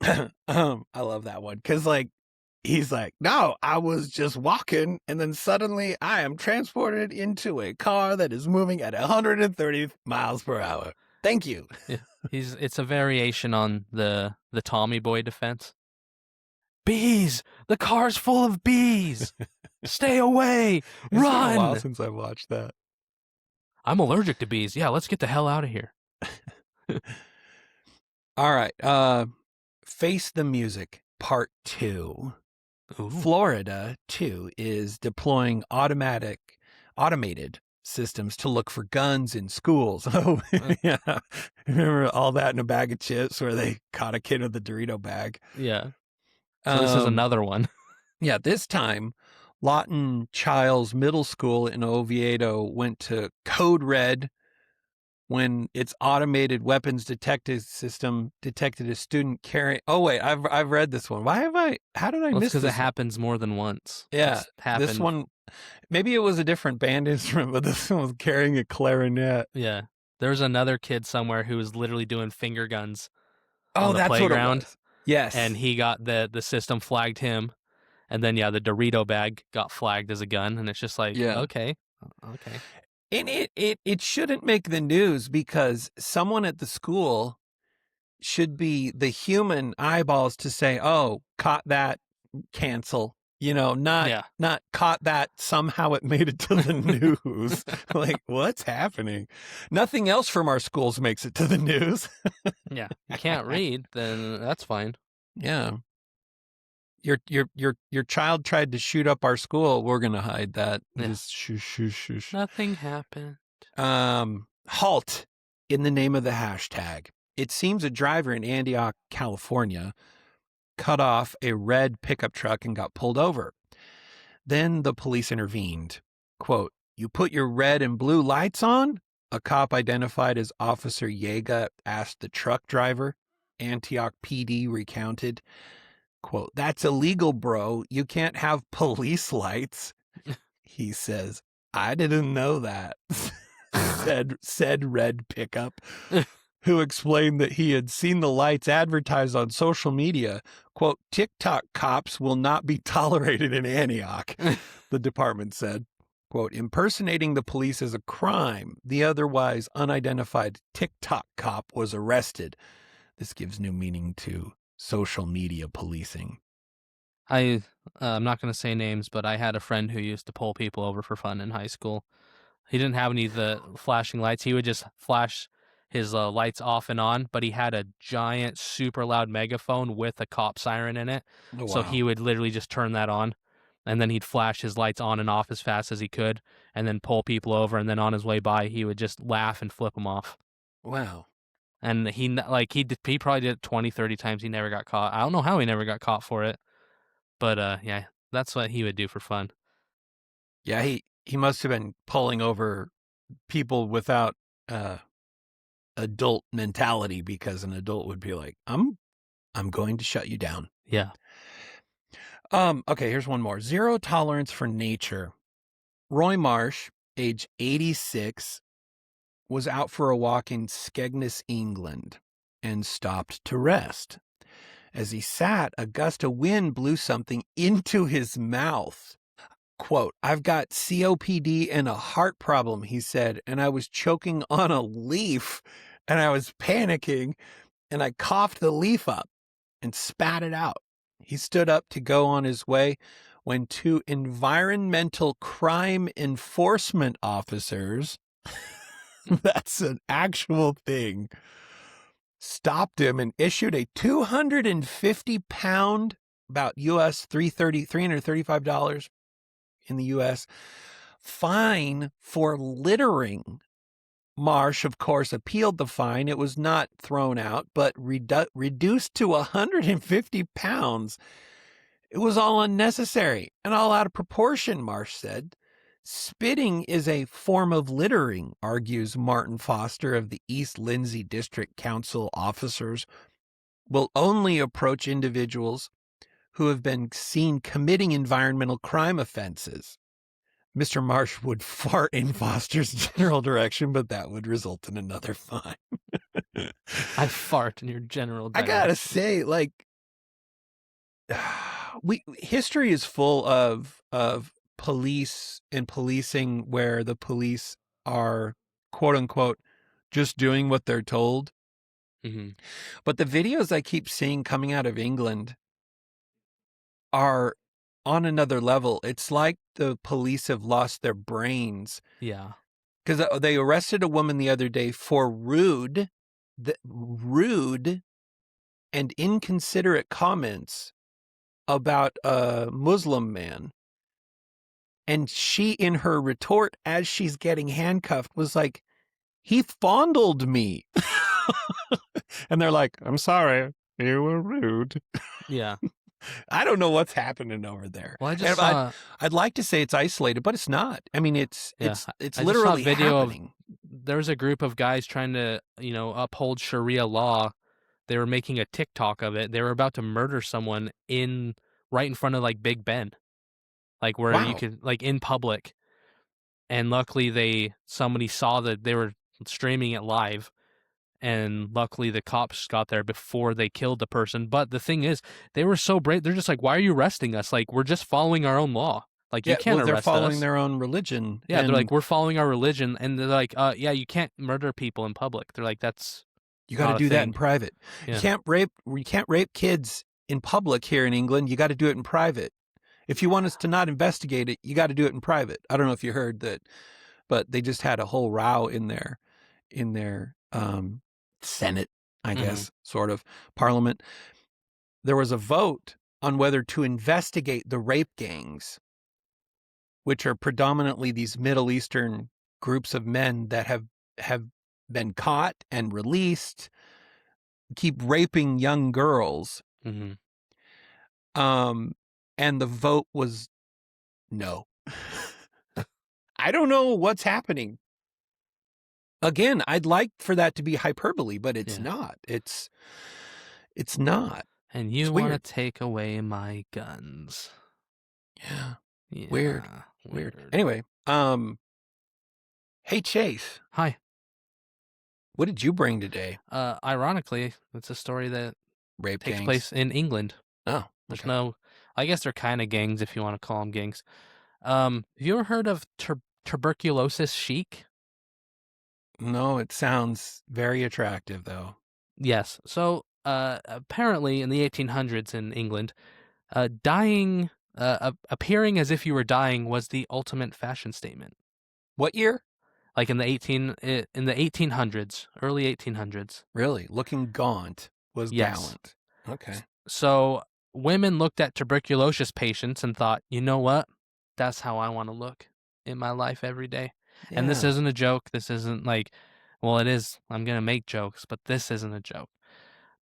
I love that one, because, like, he's like, no, I was just walking, and then suddenly I am transported into a car that is moving at 130 miles per hour. Thank you. Yeah. It's a variation on the Tommy Boy defense. Bees! The car's full of bees! Stay away! It's been a while Run! since I've watched that. I'm allergic to bees. Yeah, let's get the hell out of here. All right. Face the Music, Part 2. Ooh. Florida, too, is deploying automated systems to look for guns in schools. Oh, yeah. Remember all that in a bag of chips where they caught a kid with a Dorito bag? Yeah. So this is another one. Yeah, this time, Lawton Childs Middle School in Oviedo went to code red when its automated weapons detective system detected a student carrying. Oh wait, I've read this one. How did I miss this? Because it happens more than once. Yeah, happened. This one, maybe it was a different band instrument, but this one was carrying a clarinet. Yeah, there's another kid somewhere who was literally doing finger guns. Oh, on the that's playground. What it was. Yes, and he got the system flagged him, and then the Dorito bag got flagged as a gun, and it's just like, okay. And it shouldn't make the news because someone at the school should be the human eyeballs to say, oh, caught that, cancel. Not caught that, somehow it made it to the news. Like, what's happening? Nothing else from our schools makes it to the news. Yeah. You can't read, then that's fine. Yeah. Your child tried to shoot up our school. We're going to hide that. Yeah. Just shush. Nothing happened. Halt in the name of the hashtag. It seems a driver in Antioch, California, cut off a red pickup truck and got pulled over. Then the police intervened. Quote, "You put your red and blue lights on?" A cop identified as Officer Yeager asked the truck driver. Antioch PD recounted. Quote, "That's illegal, bro. You can't have police lights." He says, "I didn't know that," said red pickup, who explained that he had seen the lights advertised on social media. Quote, "TikTok cops will not be tolerated in Antioch," the department said. Quote, "Impersonating the police is a crime. The otherwise unidentified TikTok cop was arrested." This gives new meaning to social media policing. I'm not going to say names, but I had a friend who used to pull people over for fun in high school. He didn't have any of the flashing lights. He would just flash his lights off and on, but he had a giant, super loud megaphone with a cop siren in it. Oh, wow. So he would literally just turn that on, and then he'd flash his lights on and off as fast as he could, and then pull people over, and then on his way by, he would just laugh and flip them off. Wow. And he probably did it 20, 30 times. He never got caught. I don't know how he never got caught for it. But, yeah, that's what he would do for fun. Yeah, he must have been pulling over people without adult mentality, because an adult would be like, I'm going to shut you down. Yeah. Okay, here's one more. Zero tolerance for nature. Roy Marsh, age 86, was out for a walk in Skegness, England, and stopped to rest. As he sat, a gust of wind blew something into his mouth. Quote, "I've got COPD and a heart problem," he said, "and I was choking on a leaf, and I was panicking, and I coughed the leaf up and spat it out." He stood up to go on his way when two environmental crime enforcement officers, that's an actual thing, stopped him and issued a 250-pound, about US $335 in the US, fine for littering. Marsh, of course, appealed the fine. It was not thrown out, but reduced to 150 pounds. It was all unnecessary and all out of proportion, Marsh said. "Spitting is a form of littering," argues Martin Foster of the East Lindsey District Council. Officers will only approach individuals who have been seen committing environmental crime offenses. Mr. Marsh would fart in Foster's general direction, but that would result in another fine. I fart in your general direction. I gotta say, like, history is full of police and policing where the police are, quote unquote, just doing what they're told. Mm-hmm. But the videos I keep seeing coming out of England are on another level. It's like the police have lost their brains. Yeah. Because they arrested a woman the other day for rude and inconsiderate comments about a Muslim man. And she, in her retort, as she's getting handcuffed, was like, he fondled me. And they're like, I'm sorry, you were rude. Yeah. I don't know what's happening over there. Well, I just And saw. I'd like to say it's isolated, but it's not. I mean, it's Yeah, it's I just saw a literally video happening. There was a group of guys trying to, uphold Sharia law. They were making a TikTok of it. They were about to murder someone right in front of like Big Ben, like where you Wow. could like in public. And luckily somebody saw that they were streaming it live, and luckily the cops got there before they killed the person. But the thing is, they were so brave. They're just like, why are you arresting us? Like, we're just following our own law. Like, you can't they're arrest following us. their own religion. Yeah, and they're like, we're following our religion, and they're like, yeah, you can't murder people in public. They're like, that's you got to not a do that in thing. private. Yeah. You can't rape kids in public here in England. You got to do it in private. If you want us to not investigate it, you got to do it in private. I don't know if you heard that, but they just had a whole row in their Senate, I guess, sort of parliament. There was a vote on whether to investigate the rape gangs, which are predominantly these Middle Eastern groups of men that have been caught and released, keep raping young girls. Mm-hmm. And the vote was no. I don't know what's happening. Again, I'd like for that to be hyperbole, but it's not. It's not. And you want to take away my guns. Yeah. Yeah. Weird. Anyway, hey Chase. Hi. What did you bring today? Ironically, it's a story that Rape takes gangs. place in England. Oh, There's no, I guess they're kind of gangs if you want to call them gangs. Have you ever heard of tuberculosis chic? No, it sounds very attractive though. Yes. So, apparently in the 1800s in England, dying, appearing as if you were dying was the ultimate fashion statement. What year? Like in the 1800s, early 1800s. Really? Looking gaunt was gallant. Okay. So women looked at tuberculosis patients and thought, you know what? That's how I want to look in my life every day. Yeah. And this isn't a joke. This isn't like, well, it is. I'm going to make jokes, but this isn't a joke.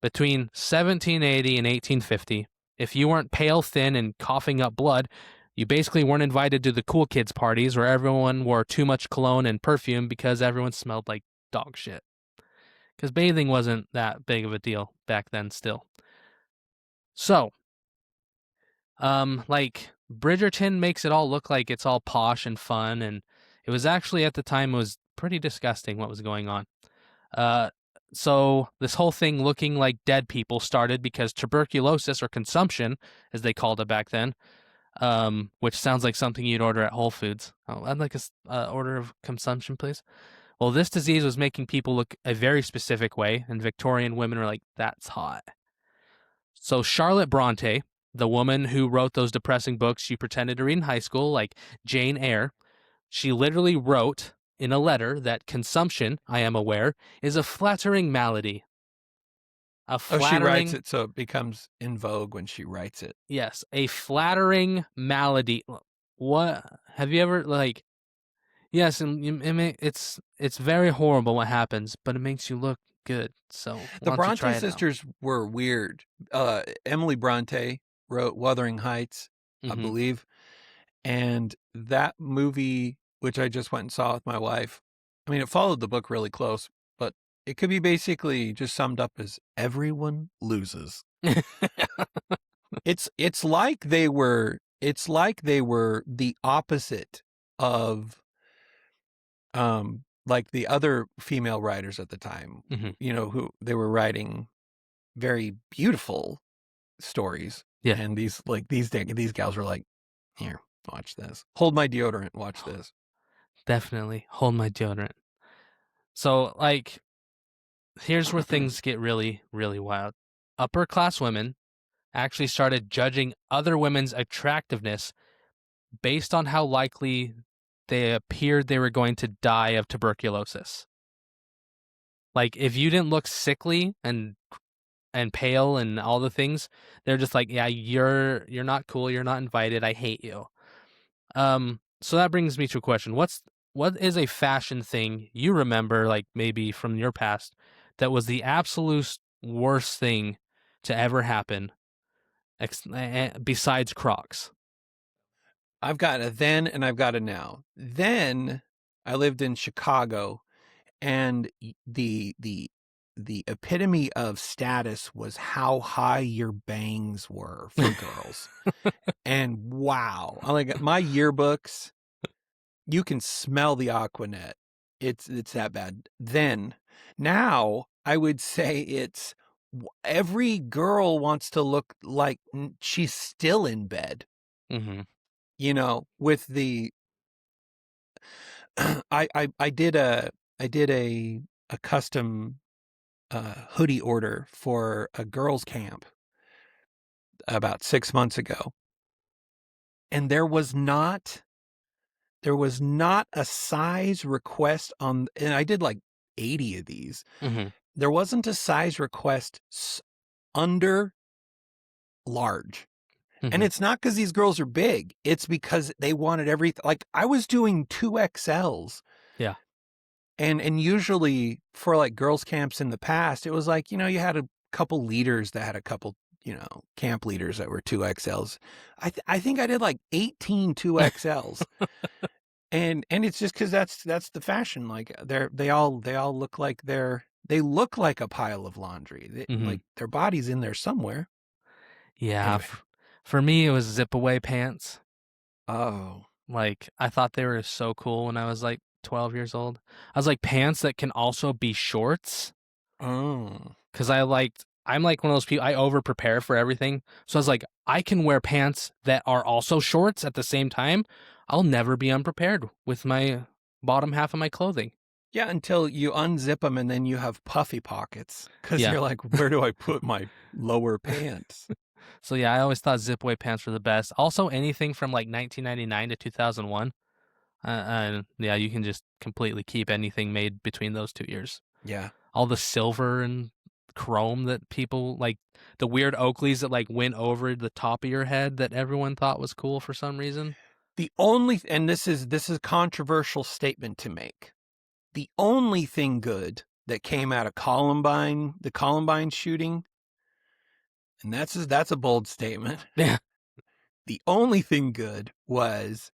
Between 1780 and 1850, if you weren't pale, thin, and coughing up blood, you basically weren't invited to the cool kids parties where everyone wore too much cologne and perfume because everyone smelled like dog shit. Because bathing wasn't that big of a deal back then still. So, like Bridgerton makes it all look like it's all posh and fun, and it was actually at the time it was pretty disgusting what was going on. So this whole thing looking like dead people started because tuberculosis, or consumption, as they called it back then, which sounds like something you'd order at Whole Foods. Oh, I'd like a order of consumption, please. Well, this disease was making people look a very specific way, and Victorian women were like, that's hot. So Charlotte Bronte, the woman who wrote those depressing books you pretended to read in high school, like Jane Eyre, she literally wrote in a letter that consumption, I am aware, is a flattering malady. She writes it so it becomes in vogue when she writes it. Yes, a flattering malady. What have you ever like? Yes, and it's very horrible what happens, but it makes you look good. So the Bronte sisters were weird. Emily Bronte wrote Wuthering Heights, I believe, and that movie, which I just went and saw with my wife, I mean, it followed the book really close, but it could be basically just summed up as everyone loses. It's like they were the opposite of like the other female writers at the time, who they were writing very beautiful stories. Yeah. And these gals were like, here, watch this. Hold my deodorant, watch this. Definitely. Hold my deodorant. So, like, here's where things get really, really wild. Upper class women actually started judging other women's attractiveness based on how likely they appeared they were going to die of tuberculosis. Like, if you didn't look sickly and pale and all the things, they're just like, yeah, you're not cool, you're not invited, I hate you. So that brings me to a question. What is a fashion thing you remember, like maybe from your past, that was the absolute worst thing to ever happen, besides Crocs? I've got a then and I've got a now. Then I lived in Chicago, and the epitome of status was how high your bangs were for girls. And wow, like my yearbooks, you can smell the Aquanet. It's that bad. Then now I would say it's every girl wants to look like she's still in bed. Mm-hmm. With the I did a custom hoodie order for a girls' camp about 6 months ago, and there was not a size request on, and I did like 80 of these. Mm-hmm. There wasn't a size request under large. Mm-hmm. And it's not because these girls are big. It's because they wanted everything. Like I was doing 2XLs. Yeah. And usually for like girls camps in the past, it was like, you had a couple leaders that had a couple, camp leaders that were 2XLs. I think I did like 18 2XLs. and it's just because that's the fashion. Like they all look like they look like a pile of laundry. Mm-hmm. Like their body's in there somewhere. Yeah. Anyway. For me, it was zip away pants. Oh. Like, I thought they were so cool when I was like 12 years old. I was like, pants that can also be shorts. Oh. Because I'm like one of those people, I over prepare for everything. So I was like, I can wear pants that are also shorts at the same time. I'll never be unprepared with my bottom half of my clothing. Yeah, until you unzip them and then you have puffy pockets because Yeah. you're like, where do I put my lower pants? So yeah, I always thought zip away pants were the best. Also, anything from like 1999 to 2001. Yeah, you can just completely keep anything made between those 2 years. Yeah. All the silver and chrome that people like, the weird Oakleys that like went over the top of your head that everyone thought was cool for some reason. And this is a controversial statement to make. The only thing good that came out of the Columbine shooting, and that's a bold statement. Yeah. The only thing good was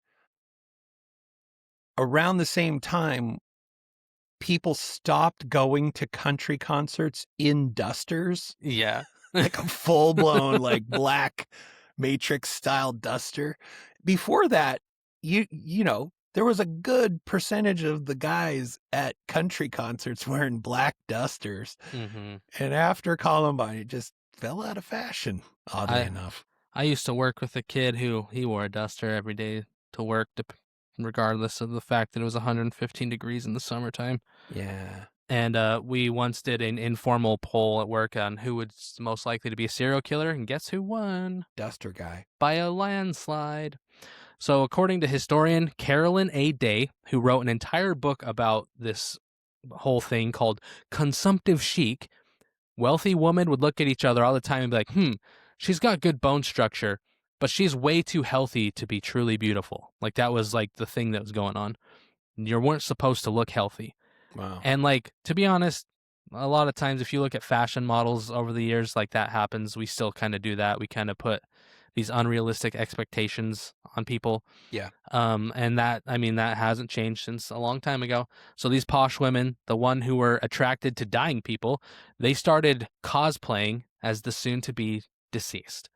around the same time, people stopped going to country concerts in dusters. Yeah. Like a full blown like black Matrix style duster. Before that, there was a good percentage of the guys at country concerts wearing black dusters. Mm-hmm. And after Columbine, it just fell out of fashion, oddly enough. I used to work with a kid who he wore a duster every day to work, regardless of the fact that it was 115 degrees in the summertime. Yeah. And we once did an informal poll at work on who was most likely to be a serial killer, and guess who won? Duster guy. By a landslide. So according to historian Carolyn A. Day, who wrote an entire book about this whole thing called Consumptive Chic, wealthy women would look at each other all the time and be like, she's got good bone structure, but she's way too healthy to be truly beautiful. Like that was like the thing that was going on. You weren't supposed to look healthy. Wow. And like, to be honest, a lot of times if you look at fashion models over the years, like that happens. We still kind of do that. We kind of put these unrealistic expectations on people. Yeah. And that hasn't changed since a long time ago. So these posh women, the one who were attracted to dying people, they started cosplaying as the soon to be deceased.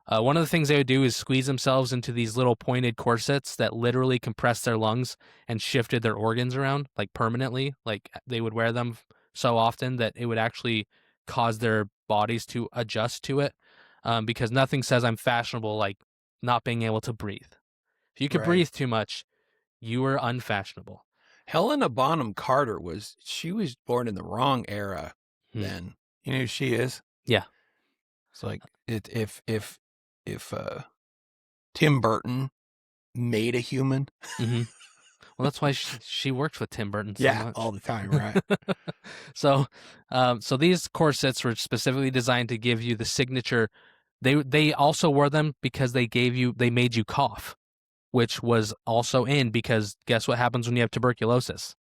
One of the things they would do is squeeze themselves into these little pointed corsets that literally compressed their lungs and shifted their organs around, like permanently. Like they would wear them so often that it would actually cause their bodies to adjust to it. Because nothing says I'm fashionable like not being able to breathe. If you could breathe too much, you were unfashionable. Helena Bonham Carter was born in the wrong era then. You know who she is? Yeah. It's like if Tim Burton made a human. Mm-hmm. Well, that's why she worked with Tim Burton so much. All the time, right? So these corsets were specifically designed to give you the signature. They also wore them because they made you cough, which was also in because guess what happens when you have tuberculosis?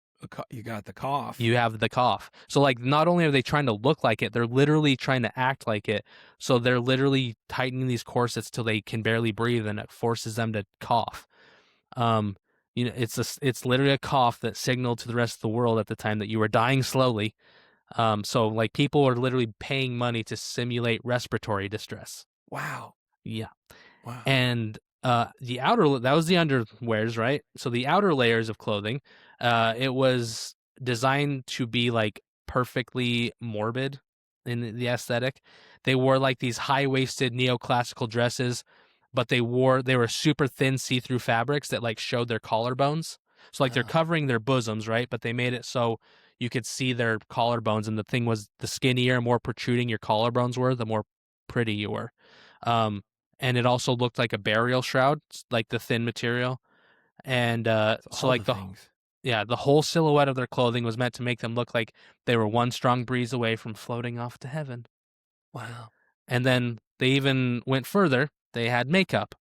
You got the cough. You have the cough. So like not only are they trying to look like it, they're literally trying to act like it. So they're literally tightening these corsets till they can barely breathe and it forces them to cough. It's literally a cough that signaled to the rest of the world at the time that you were dying slowly. So like people are literally paying money to simulate respiratory distress. Wow. Yeah. Wow. And that was the underwears, right? So the outer layers of clothing, it was designed to be like perfectly morbid in the aesthetic. They wore like these high-waisted neoclassical dresses, but they were super thin see-through fabrics that like showed their collarbones. So like they're covering their bosoms, right? But they made it so you could see their collarbones, and the thing was the skinnier, more protruding your collarbones were, the more pretty you were. And it also looked like a burial shroud, like the thin material. And so like the whole silhouette of their clothing was meant to make them look like they were one strong breeze away from floating off to heaven. Wow. And then they even went further. They had makeup,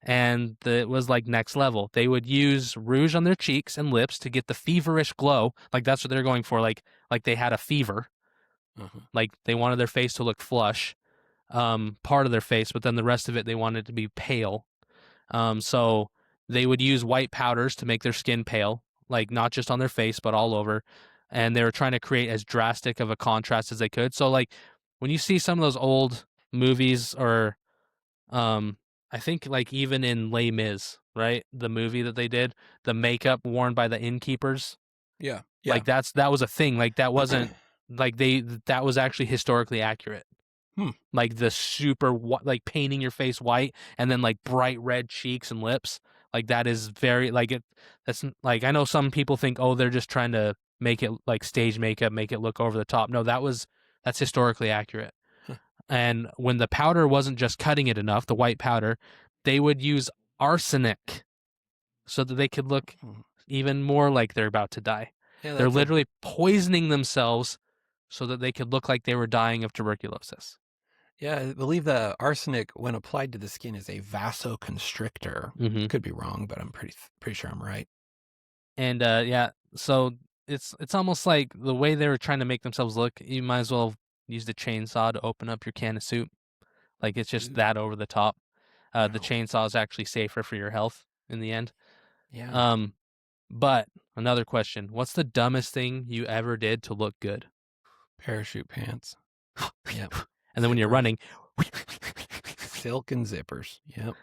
and it was like next level. They would use rouge on their cheeks and lips to get the feverish glow. Like that's what they're going for. Like they had a fever. Like they wanted their face to look flush. Part of their face, but then the rest of it they wanted to be pale. So they would use white powders to make their skin pale, like not just on their face, but all over. And they were trying to create as drastic of a contrast as they could. So like when you see some of those old movies or I think like even in Les Mis, right? The movie that they did, the makeup worn by the innkeepers. Yeah. Like that was a thing. Like that wasn't like that was actually historically accurate. Like the super like painting your face white and then like bright red cheeks and lips. Like that is very like it. That's like I know some people think, oh, they're just trying to make it like stage makeup, make it look over the top. No, that's historically accurate. And when the powder wasn't just cutting it enough, the white powder, they would use arsenic so that they could look even more like they're about to die. Yeah, they're literally poisoning themselves so that they could look like they were dying of tuberculosis. Yeah, I believe the arsenic, when applied to the skin, is a vasoconstrictor. Could be wrong, but I'm pretty sure I'm right. And so it's almost like the way they were trying to make themselves look. You might as well use the chainsaw to open up your can of soup. Like it's just that over the top. The chainsaw is actually safer for your health in the end. Yeah. But another question: what's the dumbest thing you ever did to look good? Parachute pants. Yep. And then when you're running, silk and zippers. Yep.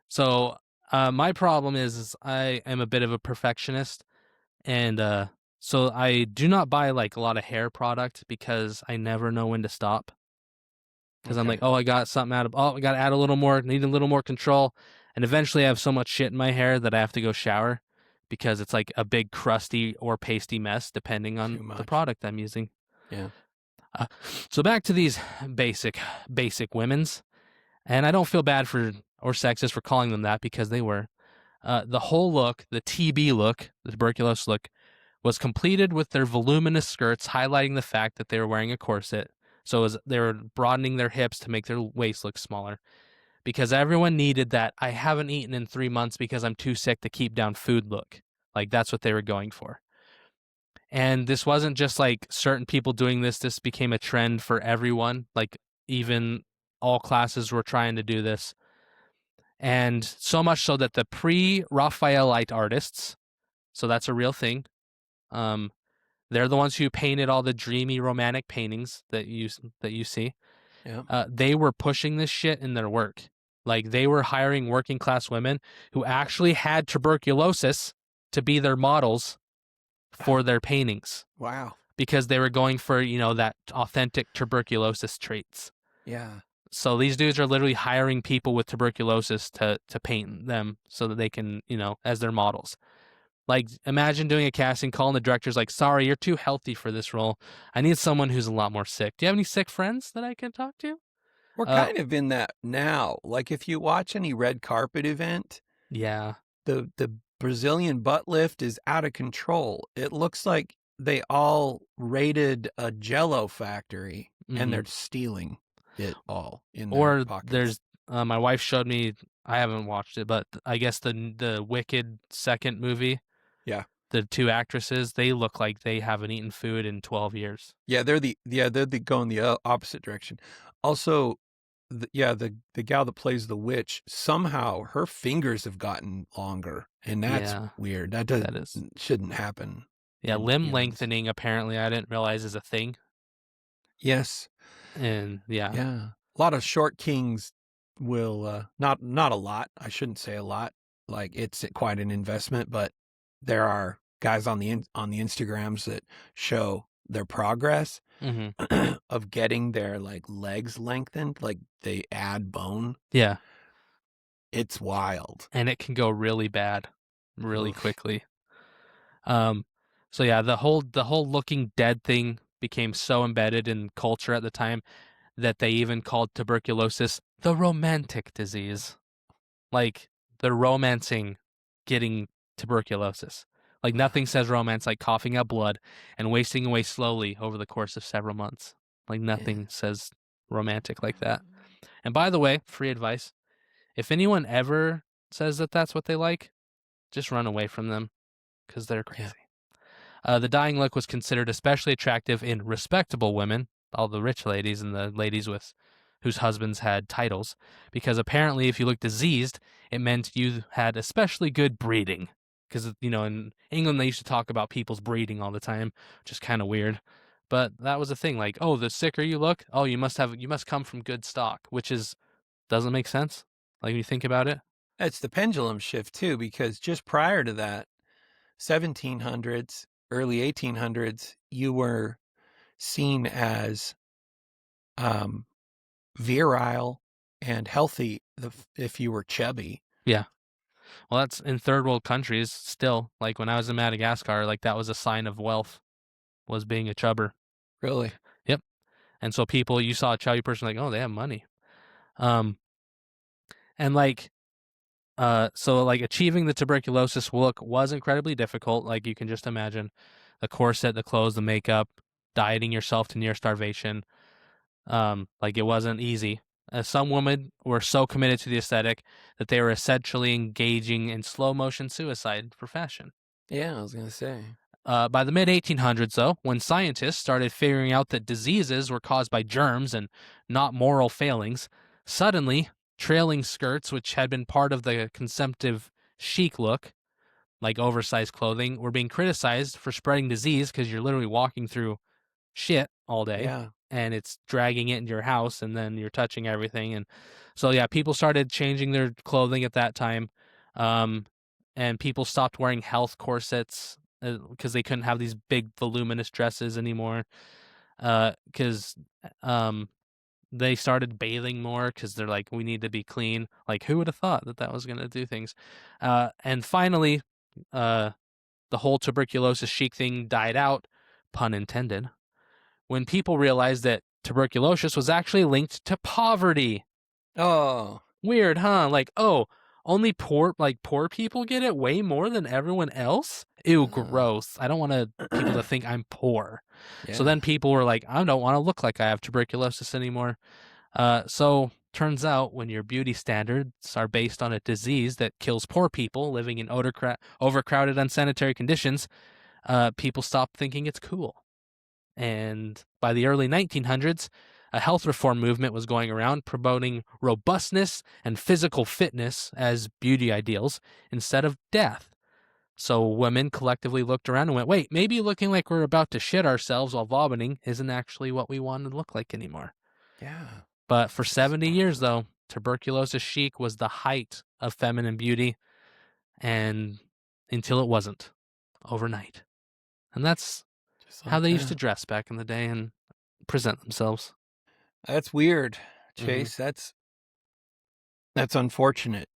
So my problem is I am a bit of a perfectionist, and so I do not buy like a lot of hair product because I never know when to stop. Because I'm like, oh, I got something I got to add a little more, need a little more control, and eventually I have so much shit in my hair that I have to go shower because it's like a big crusty or pasty mess depending on the product I'm using. Yeah. So back to these basic women's, and I don't feel bad for or sexist for calling them that because they were. The whole look, the TB look, the tuberculosis look, was completed with their voluminous skirts highlighting the fact that they were wearing a corset. So they were broadening their hips to make their waist look smaller. Because everyone needed that, I haven't eaten in 3 months because I'm too sick to keep down food look. Like that's what they were going for. And this wasn't just like certain people doing this. This became a trend for everyone. Like even all classes were trying to do this. And so much so that the pre-Raphaelite artists, so that's a real thing, they're the ones who painted all the dreamy romantic paintings that you see. Yeah. They were pushing this shit in their work. Like they were hiring working class women who actually had tuberculosis to be their models for their paintings. Wow. Because they were going for, that authentic tuberculosis traits. Yeah. So these dudes are literally hiring people with tuberculosis to paint them so that they can, as their models. Like, imagine doing a casting call and the director's like, sorry, you're too healthy for this role. I need someone who's a lot more sick. Do you have any sick friends that I can talk to? We're kind of in that now. Like if you watch any red carpet event, Yeah. the Brazilian butt lift is out of control. It looks like they all raided a Jello factory and they're stealing it all in their Or pockets. there's my wife showed me. I haven't watched it, but I guess the Wicked second movie. Yeah. The two actresses, they look like they haven't eaten food in 12 years. Yeah, they're going the opposite direction. Also, the gal that plays the witch, somehow her fingers have gotten longer, and that's weird. Shouldn't happen. Yeah, limb lengthening apparently I didn't realize is a thing. Yes. And a lot of short kings will not a lot. I shouldn't say a lot. Like it's quite an investment, but there are guys on the Instagrams that show their progress of getting their like legs lengthened, like they add bone. Yeah. It's wild. And it can go really bad really quickly. So yeah, the whole looking dead thing became so embedded in culture at the time that they even called tuberculosis the romantic disease. Like they're romancing getting tuberculosis. Like nothing says romance like coughing up blood and wasting away slowly over the course of several months. Like nothing says romantic like that. And by the way, free advice. If anyone ever says that that's what they like, just run away from them because they're crazy. The dying look was considered especially attractive in respectable women, all the rich ladies and the ladies whose husbands had titles, because apparently if you looked diseased, it meant you had especially good breeding. Because, in England, they used to talk about people's breeding all the time, which is kind of weird. But that was a thing, like, oh, the sicker you look, oh, you must come from good stock, which doesn't make sense. Like, when you think about it. It's the pendulum shift, too, because just prior to that, 1700s, early 1800s, you were seen as virile and healthy if you were chubby. Yeah. Well, that's in third world countries still. Like when I was in Madagascar, like that was a sign of wealth, was being a chubber. Really? Yep. And so you saw a chubby person like, oh, they have money. And like, so like achieving the tuberculosis look was incredibly difficult. Like you can just imagine the corset, the clothes, the makeup, dieting yourself to near starvation. Like it wasn't easy. Some women were so committed to the aesthetic that they were essentially engaging in slow motion suicide for fashion. Yeah, I was going to say. By the mid 1800s, though, when scientists started figuring out that diseases were caused by germs and not moral failings, suddenly trailing skirts, which had been part of the consumptive chic look, like oversized clothing, were being criticized for spreading disease because you're literally walking through shit all day. Yeah. And it's dragging it into your house, and then you're touching everything. And so, yeah, people started changing their clothing at that time. And people stopped wearing health corsets because they couldn't have these big voluminous dresses anymore. Because they started bathing more because they're like, we need to be clean. Like, who would have thought that was going to do things? And finally, the whole tuberculosis chic thing died out, pun intended, when people realized that tuberculosis was actually linked to poverty. Oh. Weird, huh? Like, oh, only poor people get it way more than everyone else? Ew, gross. I don't want people to think I'm poor. Yeah. So then people were like, I don't want to look like I have tuberculosis anymore. So turns out when your beauty standards are based on a disease that kills poor people living in overcrowded, unsanitary conditions, people stop thinking it's cool. And by the early 1900s, a health reform movement was going around promoting robustness and physical fitness as beauty ideals instead of death. So women collectively looked around and went, wait, maybe looking like we're about to shit ourselves while vomiting isn't actually what we want to look like anymore. Yeah. But for 70 years, though, tuberculosis chic was the height of feminine beauty, and until it wasn't, overnight. And that's how they used to dress back in the day and present themselves. That's weird, Chase. Mm-hmm. That's unfortunate.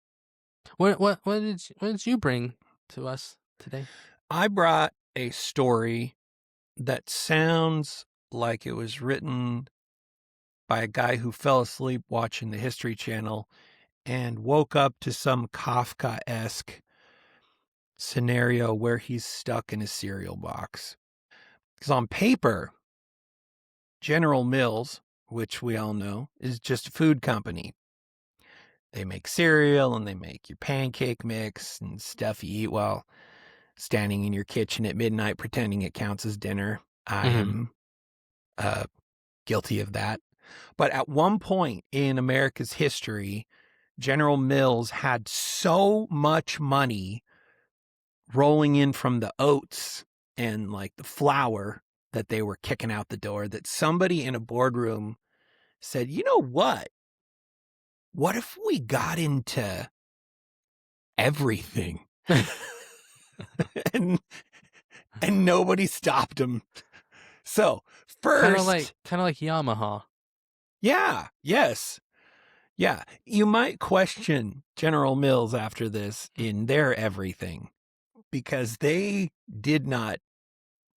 What did you bring to us today? I brought a story that sounds like it was written by a guy who fell asleep watching the History Channel and woke up to some Kafka-esque scenario where he's stuck in a cereal box. Because on paper, General Mills, which we all know, is just a food company. They make cereal and they make your pancake mix and stuff you eat while standing in your kitchen at midnight pretending it counts as dinner. I am guilty of that. But at one point in America's history, General Mills had so much money rolling in from the oats and like the flour that they were kicking out the door that somebody in a boardroom said, you know what? What if we got into everything? and nobody stopped him. So first, kind of like Yamaha. Yeah. Yes. Yeah. You might question General Mills after this in their everything because they did not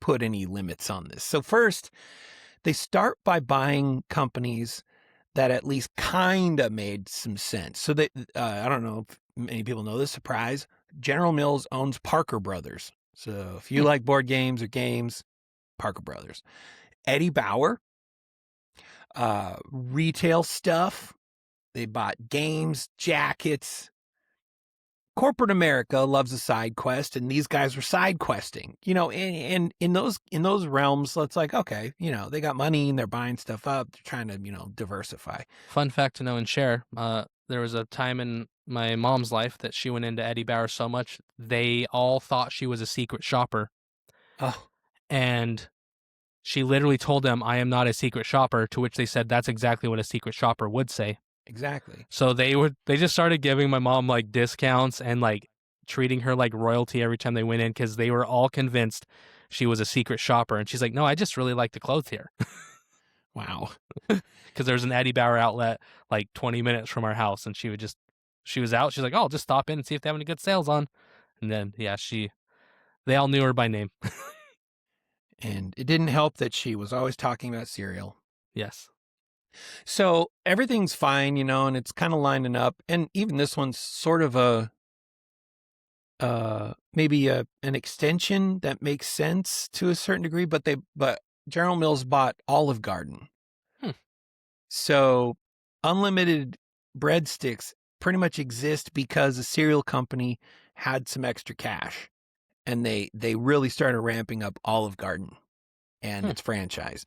put any limits on this. So first, they start by buying companies that at least kind of made some sense. So they, I don't know if many people know this, surprise, General Mills owns Parker Brothers. So if you like board games or games, Parker Brothers. Eddie Bauer, retail stuff. They bought games, jackets. Corporate America loves a side quest, and these guys were side questing. You know, and in those realms, it's like, okay, you know, they got money and they're buying stuff up. They're trying to, you know, diversify. Fun fact to know and share. There was a time in my mom's life that she went into Eddie Bauer so much, they all thought she was a secret shopper. Oh, And she literally told them, I am not a secret shopper, to which they said, that's exactly what a secret shopper would say. exactly. So they just started giving my mom like discounts and like treating her like royalty every time they went in because they were all convinced she was a secret shopper. And she's like, no, I just really like the clothes here. Wow. Because there's an Eddie Bauer outlet like 20 minutes from our house, and she was out. She's like, oh, I'll just stop in and see if they have any good sales on. And then, yeah, they all knew her by name. And it didn't help that she was always talking about cereal. Yes. So everything's fine, you know, and it's kind of lining up. And even this one's sort of maybe an extension that makes sense to a certain degree, but General Mills bought Olive Garden. So unlimited breadsticks pretty much exist because a cereal company had some extra cash, and they really started ramping up Olive Garden and its franchise.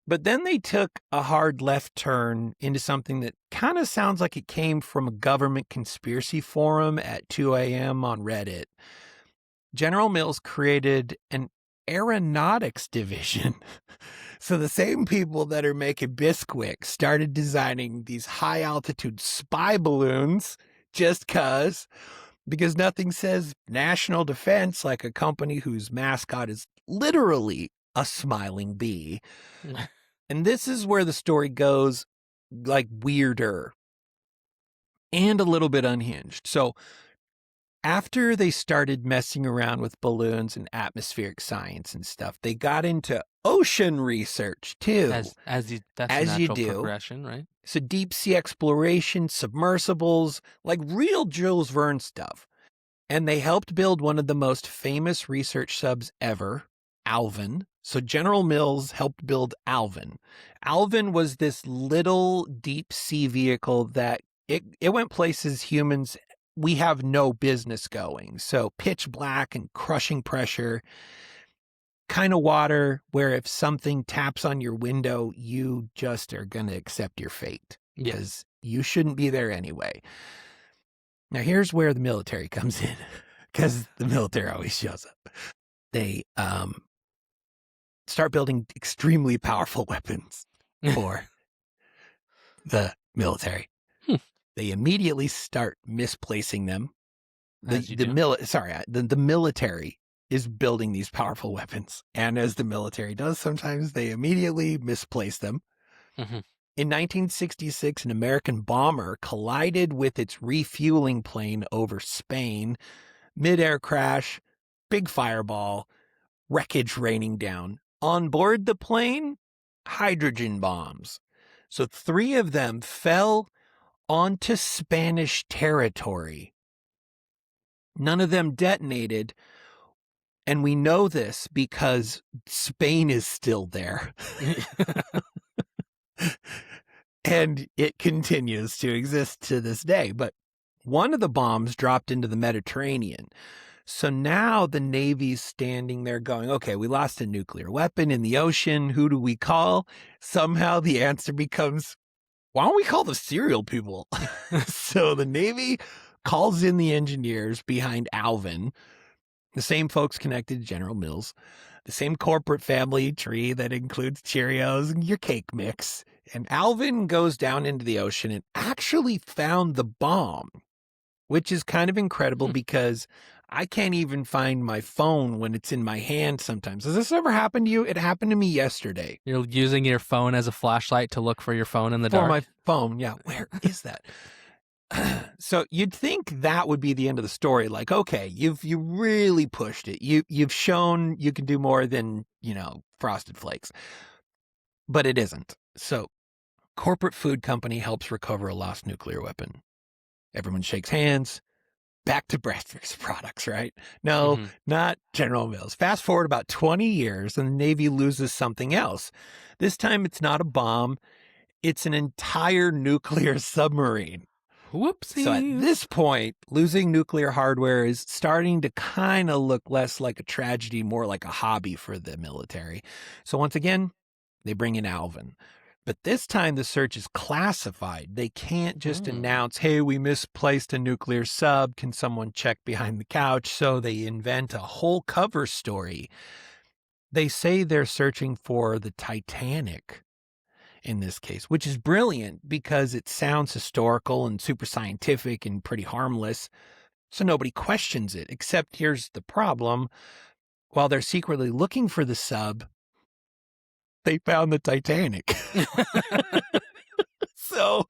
But then they took a hard left turn into something that kind of sounds like it came from a government conspiracy forum at 2 a.m. on Reddit. General Mills created an aeronautics division. So the same people that are making Bisquick started designing these high altitude spy balloons just because nothing says national defense like a company whose mascot is literally a smiling bee. And this is where the story goes like weirder and a little bit unhinged. So after they started messing around with balloons and atmospheric science and stuff, they got into ocean research too. That's a As you natural do. progression, right? So deep sea exploration, submersibles, like real Jules Verne stuff. And they helped build one of the most famous research subs ever, Alvin. So General Mills helped build Alvin. Alvin was this little deep sea vehicle that it went places humans, we have no business going. So pitch black and crushing pressure, kind of water where if something taps on your window, you just are going to accept your fate because you shouldn't be there anyway. Now, here's where the military comes in because the military always shows up. They start building extremely powerful weapons for the military. They immediately start misplacing them. The military is building these powerful weapons. And as the military does, sometimes they immediately misplace them. Mm-hmm. In 1966, an American bomber collided with its refueling plane over Spain. Mid-air crash, big fireball, wreckage raining down. On board the plane, hydrogen bombs. So 3 of them fell onto Spanish territory. None of them detonated. And we know this because Spain is still there. And it continues to exist to this day. But one of the bombs dropped into the Mediterranean. So now the Navy's standing there going, okay, we lost a nuclear weapon in the ocean. Who do we call? Somehow the answer becomes, why don't we call the cereal people? So the Navy calls in the engineers behind Alvin, the same folks connected to General Mills, the same corporate family tree that includes Cheerios and your cake mix. And Alvin goes down into the ocean and actually found the bomb, which is kind of incredible because I can't even find my phone when it's in my hand sometimes. Has this ever happened to you? It happened to me yesterday. You're using your phone as a flashlight to look for your phone in the dark? For my phone, yeah. Where is that? So you'd think that would be the end of the story. Like, okay, you really pushed it. You've shown you can do more than, Frosted Flakes. But it isn't. So corporate food company helps recover a lost nuclear weapon. Everyone shakes hands. Back to breakfast products, right? No, not General Mills. Fast forward about 20 years and the Navy loses something else. This time it's not a bomb. It's an entire nuclear submarine. Whoopsie. So at this point, losing nuclear hardware is starting to kind of look less like a tragedy, more like a hobby for the military. So once again, they bring in Alvin. But this time the search is classified. They can't just announce, hey, we misplaced a nuclear sub. Can someone check behind the couch? So they invent a whole cover story. They say they're searching for the Titanic in this case, which is brilliant because it sounds historical and super scientific and pretty harmless. So nobody questions it, except here's the problem. While they're secretly looking for the sub, they found the Titanic. So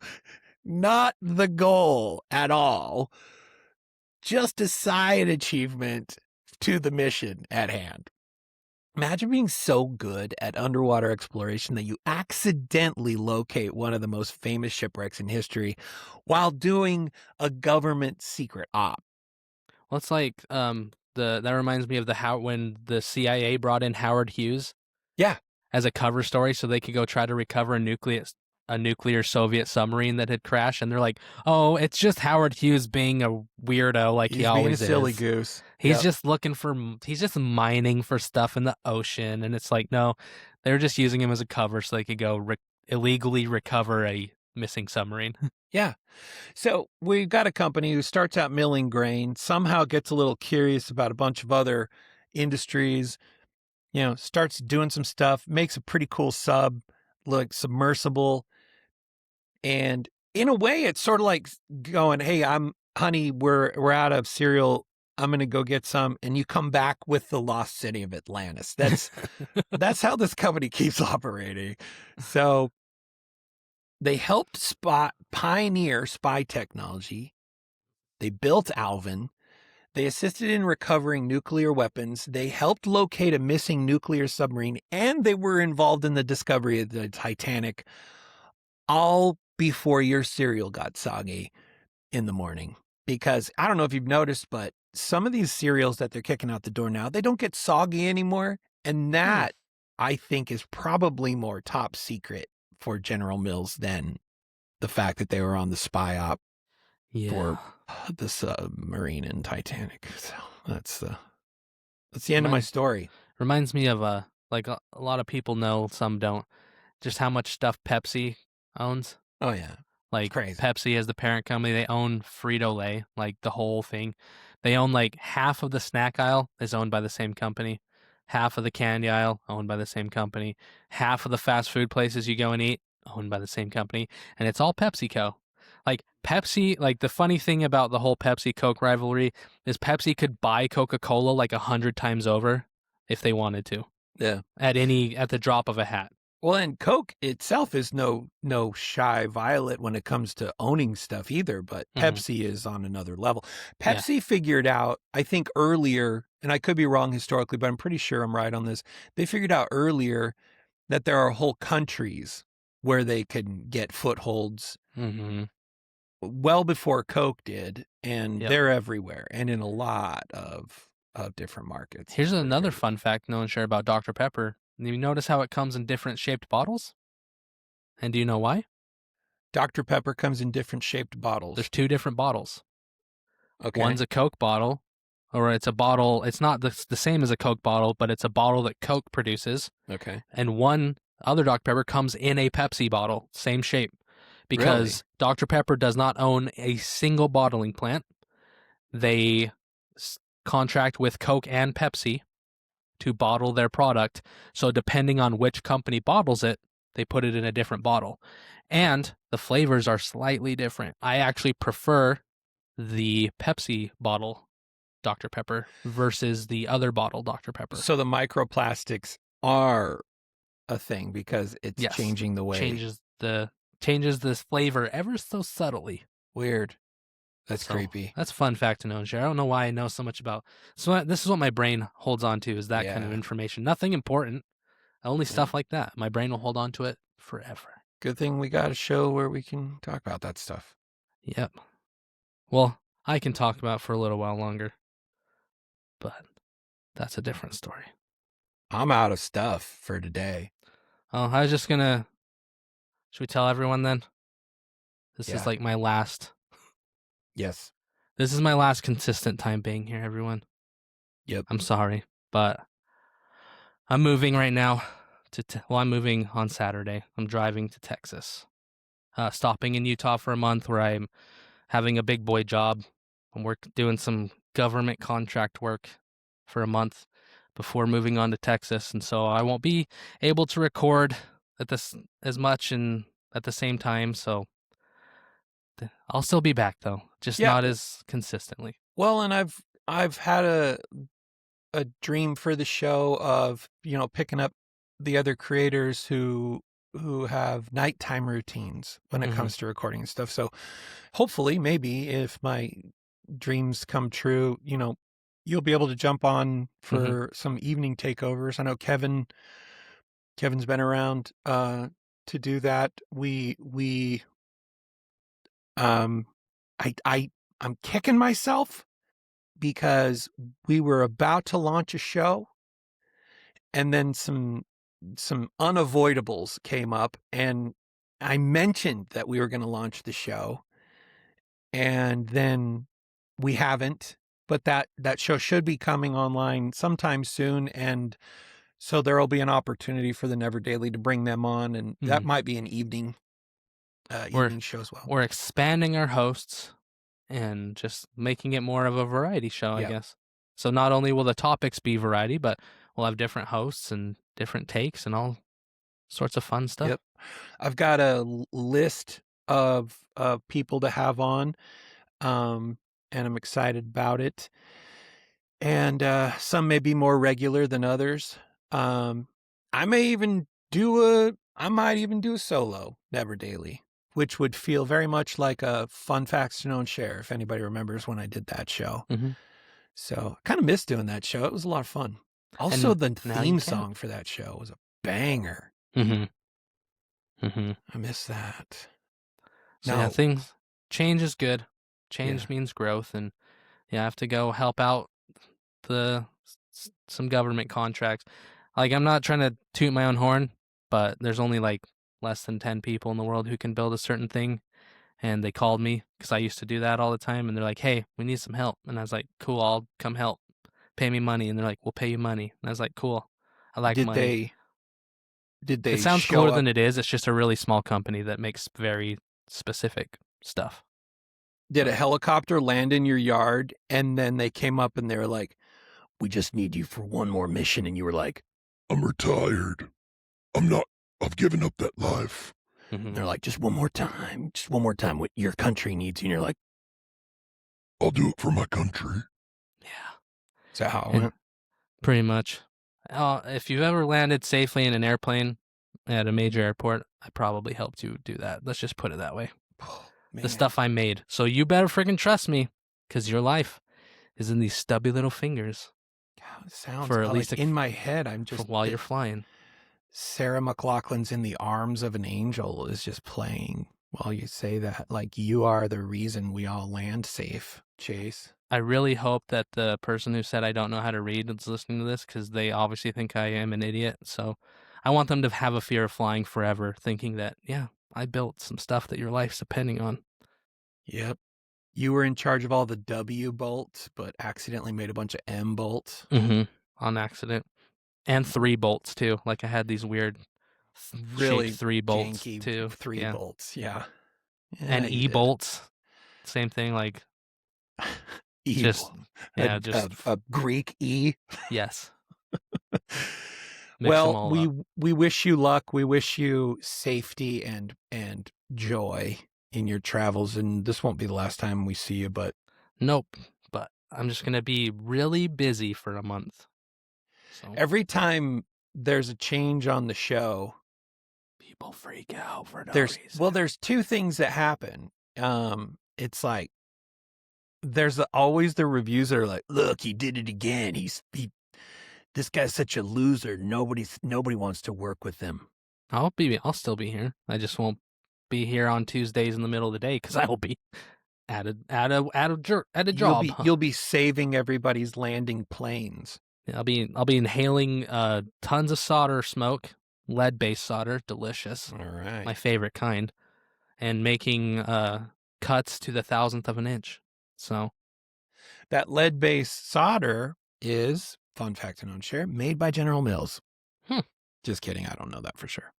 not the goal at all, just a side achievement to the mission at hand. Imagine being so good at underwater exploration that you accidentally locate one of the most famous shipwrecks in history while doing a government secret op. Well, it's like that reminds me of when the CIA brought in Howard Hughes. Yeah. As a cover story so they could go try to recover a nuclear Soviet submarine that had crashed, and they're like, oh, it's just Howard Hughes being a weirdo like he always is. He's being a silly goose. He's just he's just mining for stuff in the ocean, and it's like, no, they're just using him as a cover so they could go illegally recover a missing submarine. Yeah. So we've got a company who starts out milling grain, somehow gets a little curious about a bunch of other industries, starts doing some stuff, makes a pretty cool sub, like submersible. And in a way, it's sort of like going, hey, honey, we're out of cereal. I'm going to go get some. And you come back with the lost city of Atlantis. That's how this company keeps operating. So they helped pioneer spy technology. They built Alvin. They assisted in recovering nuclear weapons. They helped locate a missing nuclear submarine, and they were involved in the discovery of the Titanic, all before your cereal got soggy in the morning. Because I don't know if you've noticed, but some of these cereals that they're kicking out the door now, they don't get soggy anymore. And that, I think, is probably more top secret for General Mills than the fact that they were on the spy op for the submarine in Titanic. So that's the end of my story. Reminds me of a lot of people know, some don't, just how much stuff Pepsi owns. Oh yeah, like crazy. Pepsi as the parent company, they own Frito-Lay, like the whole thing. They own like half of the snack aisle is owned by the same company, half of the candy aisle owned by the same company, half of the fast food places you go and eat owned by the same company, and it's all PepsiCo. Like Pepsi, like the funny thing about the whole Pepsi-Coke rivalry is Pepsi could buy Coca-Cola like 100 times over if they wanted to. Yeah. At the drop of a hat. Well, and Coke itself is no shy violet when it comes to owning stuff either, but Pepsi is on another level. Pepsi figured out, I think earlier, and I could be wrong historically, but I'm pretty sure I'm right on this. They figured out earlier that there are whole countries where they can get footholds well before Coke did, and they're everywhere and in a lot of different markets. Here's another fun fact no one shared about Dr. Pepper. You notice how it comes in different shaped bottles? And do you know why? Dr. Pepper comes in different shaped bottles. There's 2 different bottles. Okay. One's a Coke bottle, or it's a bottle. It's not the same as a Coke bottle, but it's a bottle that Coke produces. Okay. And one other Dr. Pepper comes in a Pepsi bottle, same shape, because Dr. Pepper does not own a single bottling plant. They contract with Coke and Pepsi to bottle their product. So depending on which company bottles it, they put it in a different bottle. And the flavors are slightly different. I actually prefer the Pepsi bottle Dr. Pepper versus the other bottle Dr. Pepper. So the microplastics are a thing because it's changing the way. Changes this flavor ever so subtly. Weird. That's creepy. That's a fun fact to know and share. I don't know why I know so much about. So this is what my brain holds on to, is that kind of information. Nothing important. Only stuff like that. My brain will hold on to it forever. Good thing we got a show where we can talk about that stuff. Yep. Well, I can talk about it for a little while longer, but that's a different story. I'm out of stuff for today. Oh, I was just gonna. Should we tell everyone then? This is like my last. Yes. This is my last consistent time being here, everyone. Yep. I'm sorry, but I'm moving right now I'm moving on Saturday. I'm driving to Texas. Stopping in Utah for a month where I'm having a big boy job. I'm doing some government contract work for a month before moving on to Texas. And so I won't be able to record at this as much and at the same time. So I'll still be back though, just not as consistently. Well, and I've had a dream for the show of, picking up the other creators who have nighttime routines when it comes to recording and stuff. So hopefully, maybe if my dreams come true, you'll be able to jump on for some evening takeovers. I know Kevin's been around to do that. I'm kicking myself because we were about to launch a show and then some unavoidables came up, and I mentioned that we were going to launch the show, and then we haven't, but that show should be coming online sometime soon, and so there'll be an opportunity for the Neverdaily to bring them on, and that might be an evening show as well. We're expanding our hosts and just making it more of a variety show, I guess. So not only will the topics be variety, but we'll have different hosts and different takes and all sorts of fun stuff. Yep. I've got a list of people to have on, and I'm excited about it. And some may be more regular than others. I might even do a solo Neverdaily, which would feel very much like a Fun Facts to Know and Share, if anybody remembers when I did that show. So I kind of miss doing that show. It was a lot of fun. Also, the theme song for that show was a banger. I miss that. So change is good. Change means growth, and I have to go help out some government contracts. Like, I'm not trying to toot my own horn, but there's only like less than 10 people in the world who can build a certain thing. And they called me because I used to do that all the time. And they're like, hey, we need some help. And I was like, cool, I'll come help. Pay me money. And they're like, we'll pay you money. And I was like, cool. I like money. Did they It sounds show cooler up? than it is. It's just a really small company that makes very specific stuff. Did a helicopter land in your yard and then they came up and they were like, we just need you for one more mission? And you were like, I'm retired. I've given up that life. They're like, just one more time, what your country needs. And you're like, I'll do it for my country. Yeah. Is that how it went? Pretty much. If you've ever landed safely in an airplane, at a major airport, I probably helped you do that. Let's just put it that way. Oh, The man. stuff I made. So you better freaking trust me, because your life is in these stubby little fingers God, it sounds for at least like in my head. I'm for just while you're flying. Sarah McLachlan's "In the Arms of an Angel" is just playing while you say that. Like, you are the reason we all land safe, Chase. I really hope that the person who said I don't know how to read is listening to this, because they obviously think I am an idiot. So I want them to have a fear of flying forever, thinking that, yeah, I built some stuff that your life's depending on. Yep. You were in charge of all the W bolts, but accidentally made a bunch of M bolts. On accident. And 3 bolts, too. Like, I had these weird Really chic 3 bolts, janky too. 3 Yeah. bolts. Yeah. And you E did. bolts. Same thing, like, E just, bolt. yeah, just, a Greek E. yes. Mix 'em Well, all we up. we wish you luck. We wish you safety and joy in your travels. And this won't be the last time we see you, but Nope. But I'm just going to be really busy for a month. So every time there's a change on the show, people freak out for no there's reason. there's 2 things that happen. It's like there's always the reviews that are like, "Look, he did it again. This guy's such a loser. Nobody wants to work with him." I'll still be here. I just won't be here on Tuesdays in the middle of the day, because I will be at a job. You'll be saving everybody's landing planes. I'll be inhaling tons of solder smoke, lead-based solder, delicious, All right. my favorite kind, and making cuts to the 1,000th of an inch. So That lead-based solder is, fun fact and share, made by General Mills. Just kidding. I don't know that for sure.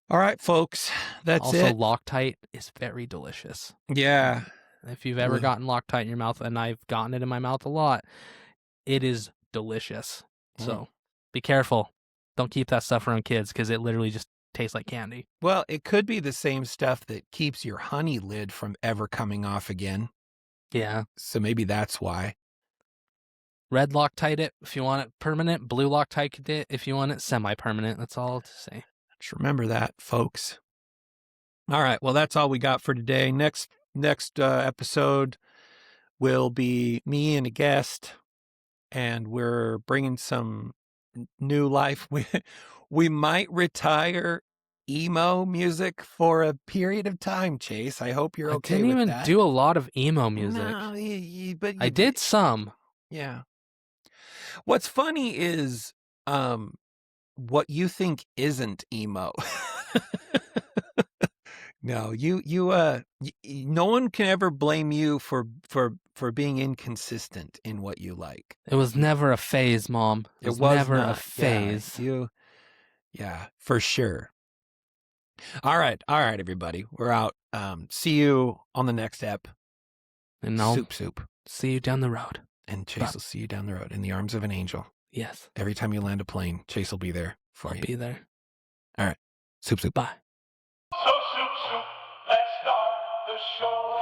All right, folks. That's also, it. Loctite is very delicious. Yeah. If you've ever gotten Loctite in your mouth, and I've gotten it in my mouth a lot, it is delicious. So be careful. Don't keep that stuff around kids, because it literally just tastes like candy. Well, it could be the same stuff that keeps your honey lid from ever coming off again. Yeah. So maybe that's why. Red Loctite it if you want it permanent. Blue Loctite it if you want it semi-permanent. That's all to say. Just remember that, folks. All right. Well, that's all we got for today. Next episode will be me and a guest, and we're bringing some new life. We might retire emo music for a period of time, Chase. I hope you're okay with that. I didn't even do a lot of emo music. No, but I did some. Yeah. What's funny is what you think isn't emo. No, no one can ever blame you for being inconsistent in what you like. It was never a phase, Mom. It was never a phase. Yeah, for sure. All right, everybody. We're out. See you on the next ep. And I'll Soup. see you down the road. And Chase will see you down the road in the arms of an angel. Yes. Every time you land a plane, Chase will be there for I'll you. be there. All right. Soup. Bye. So, let's start the show.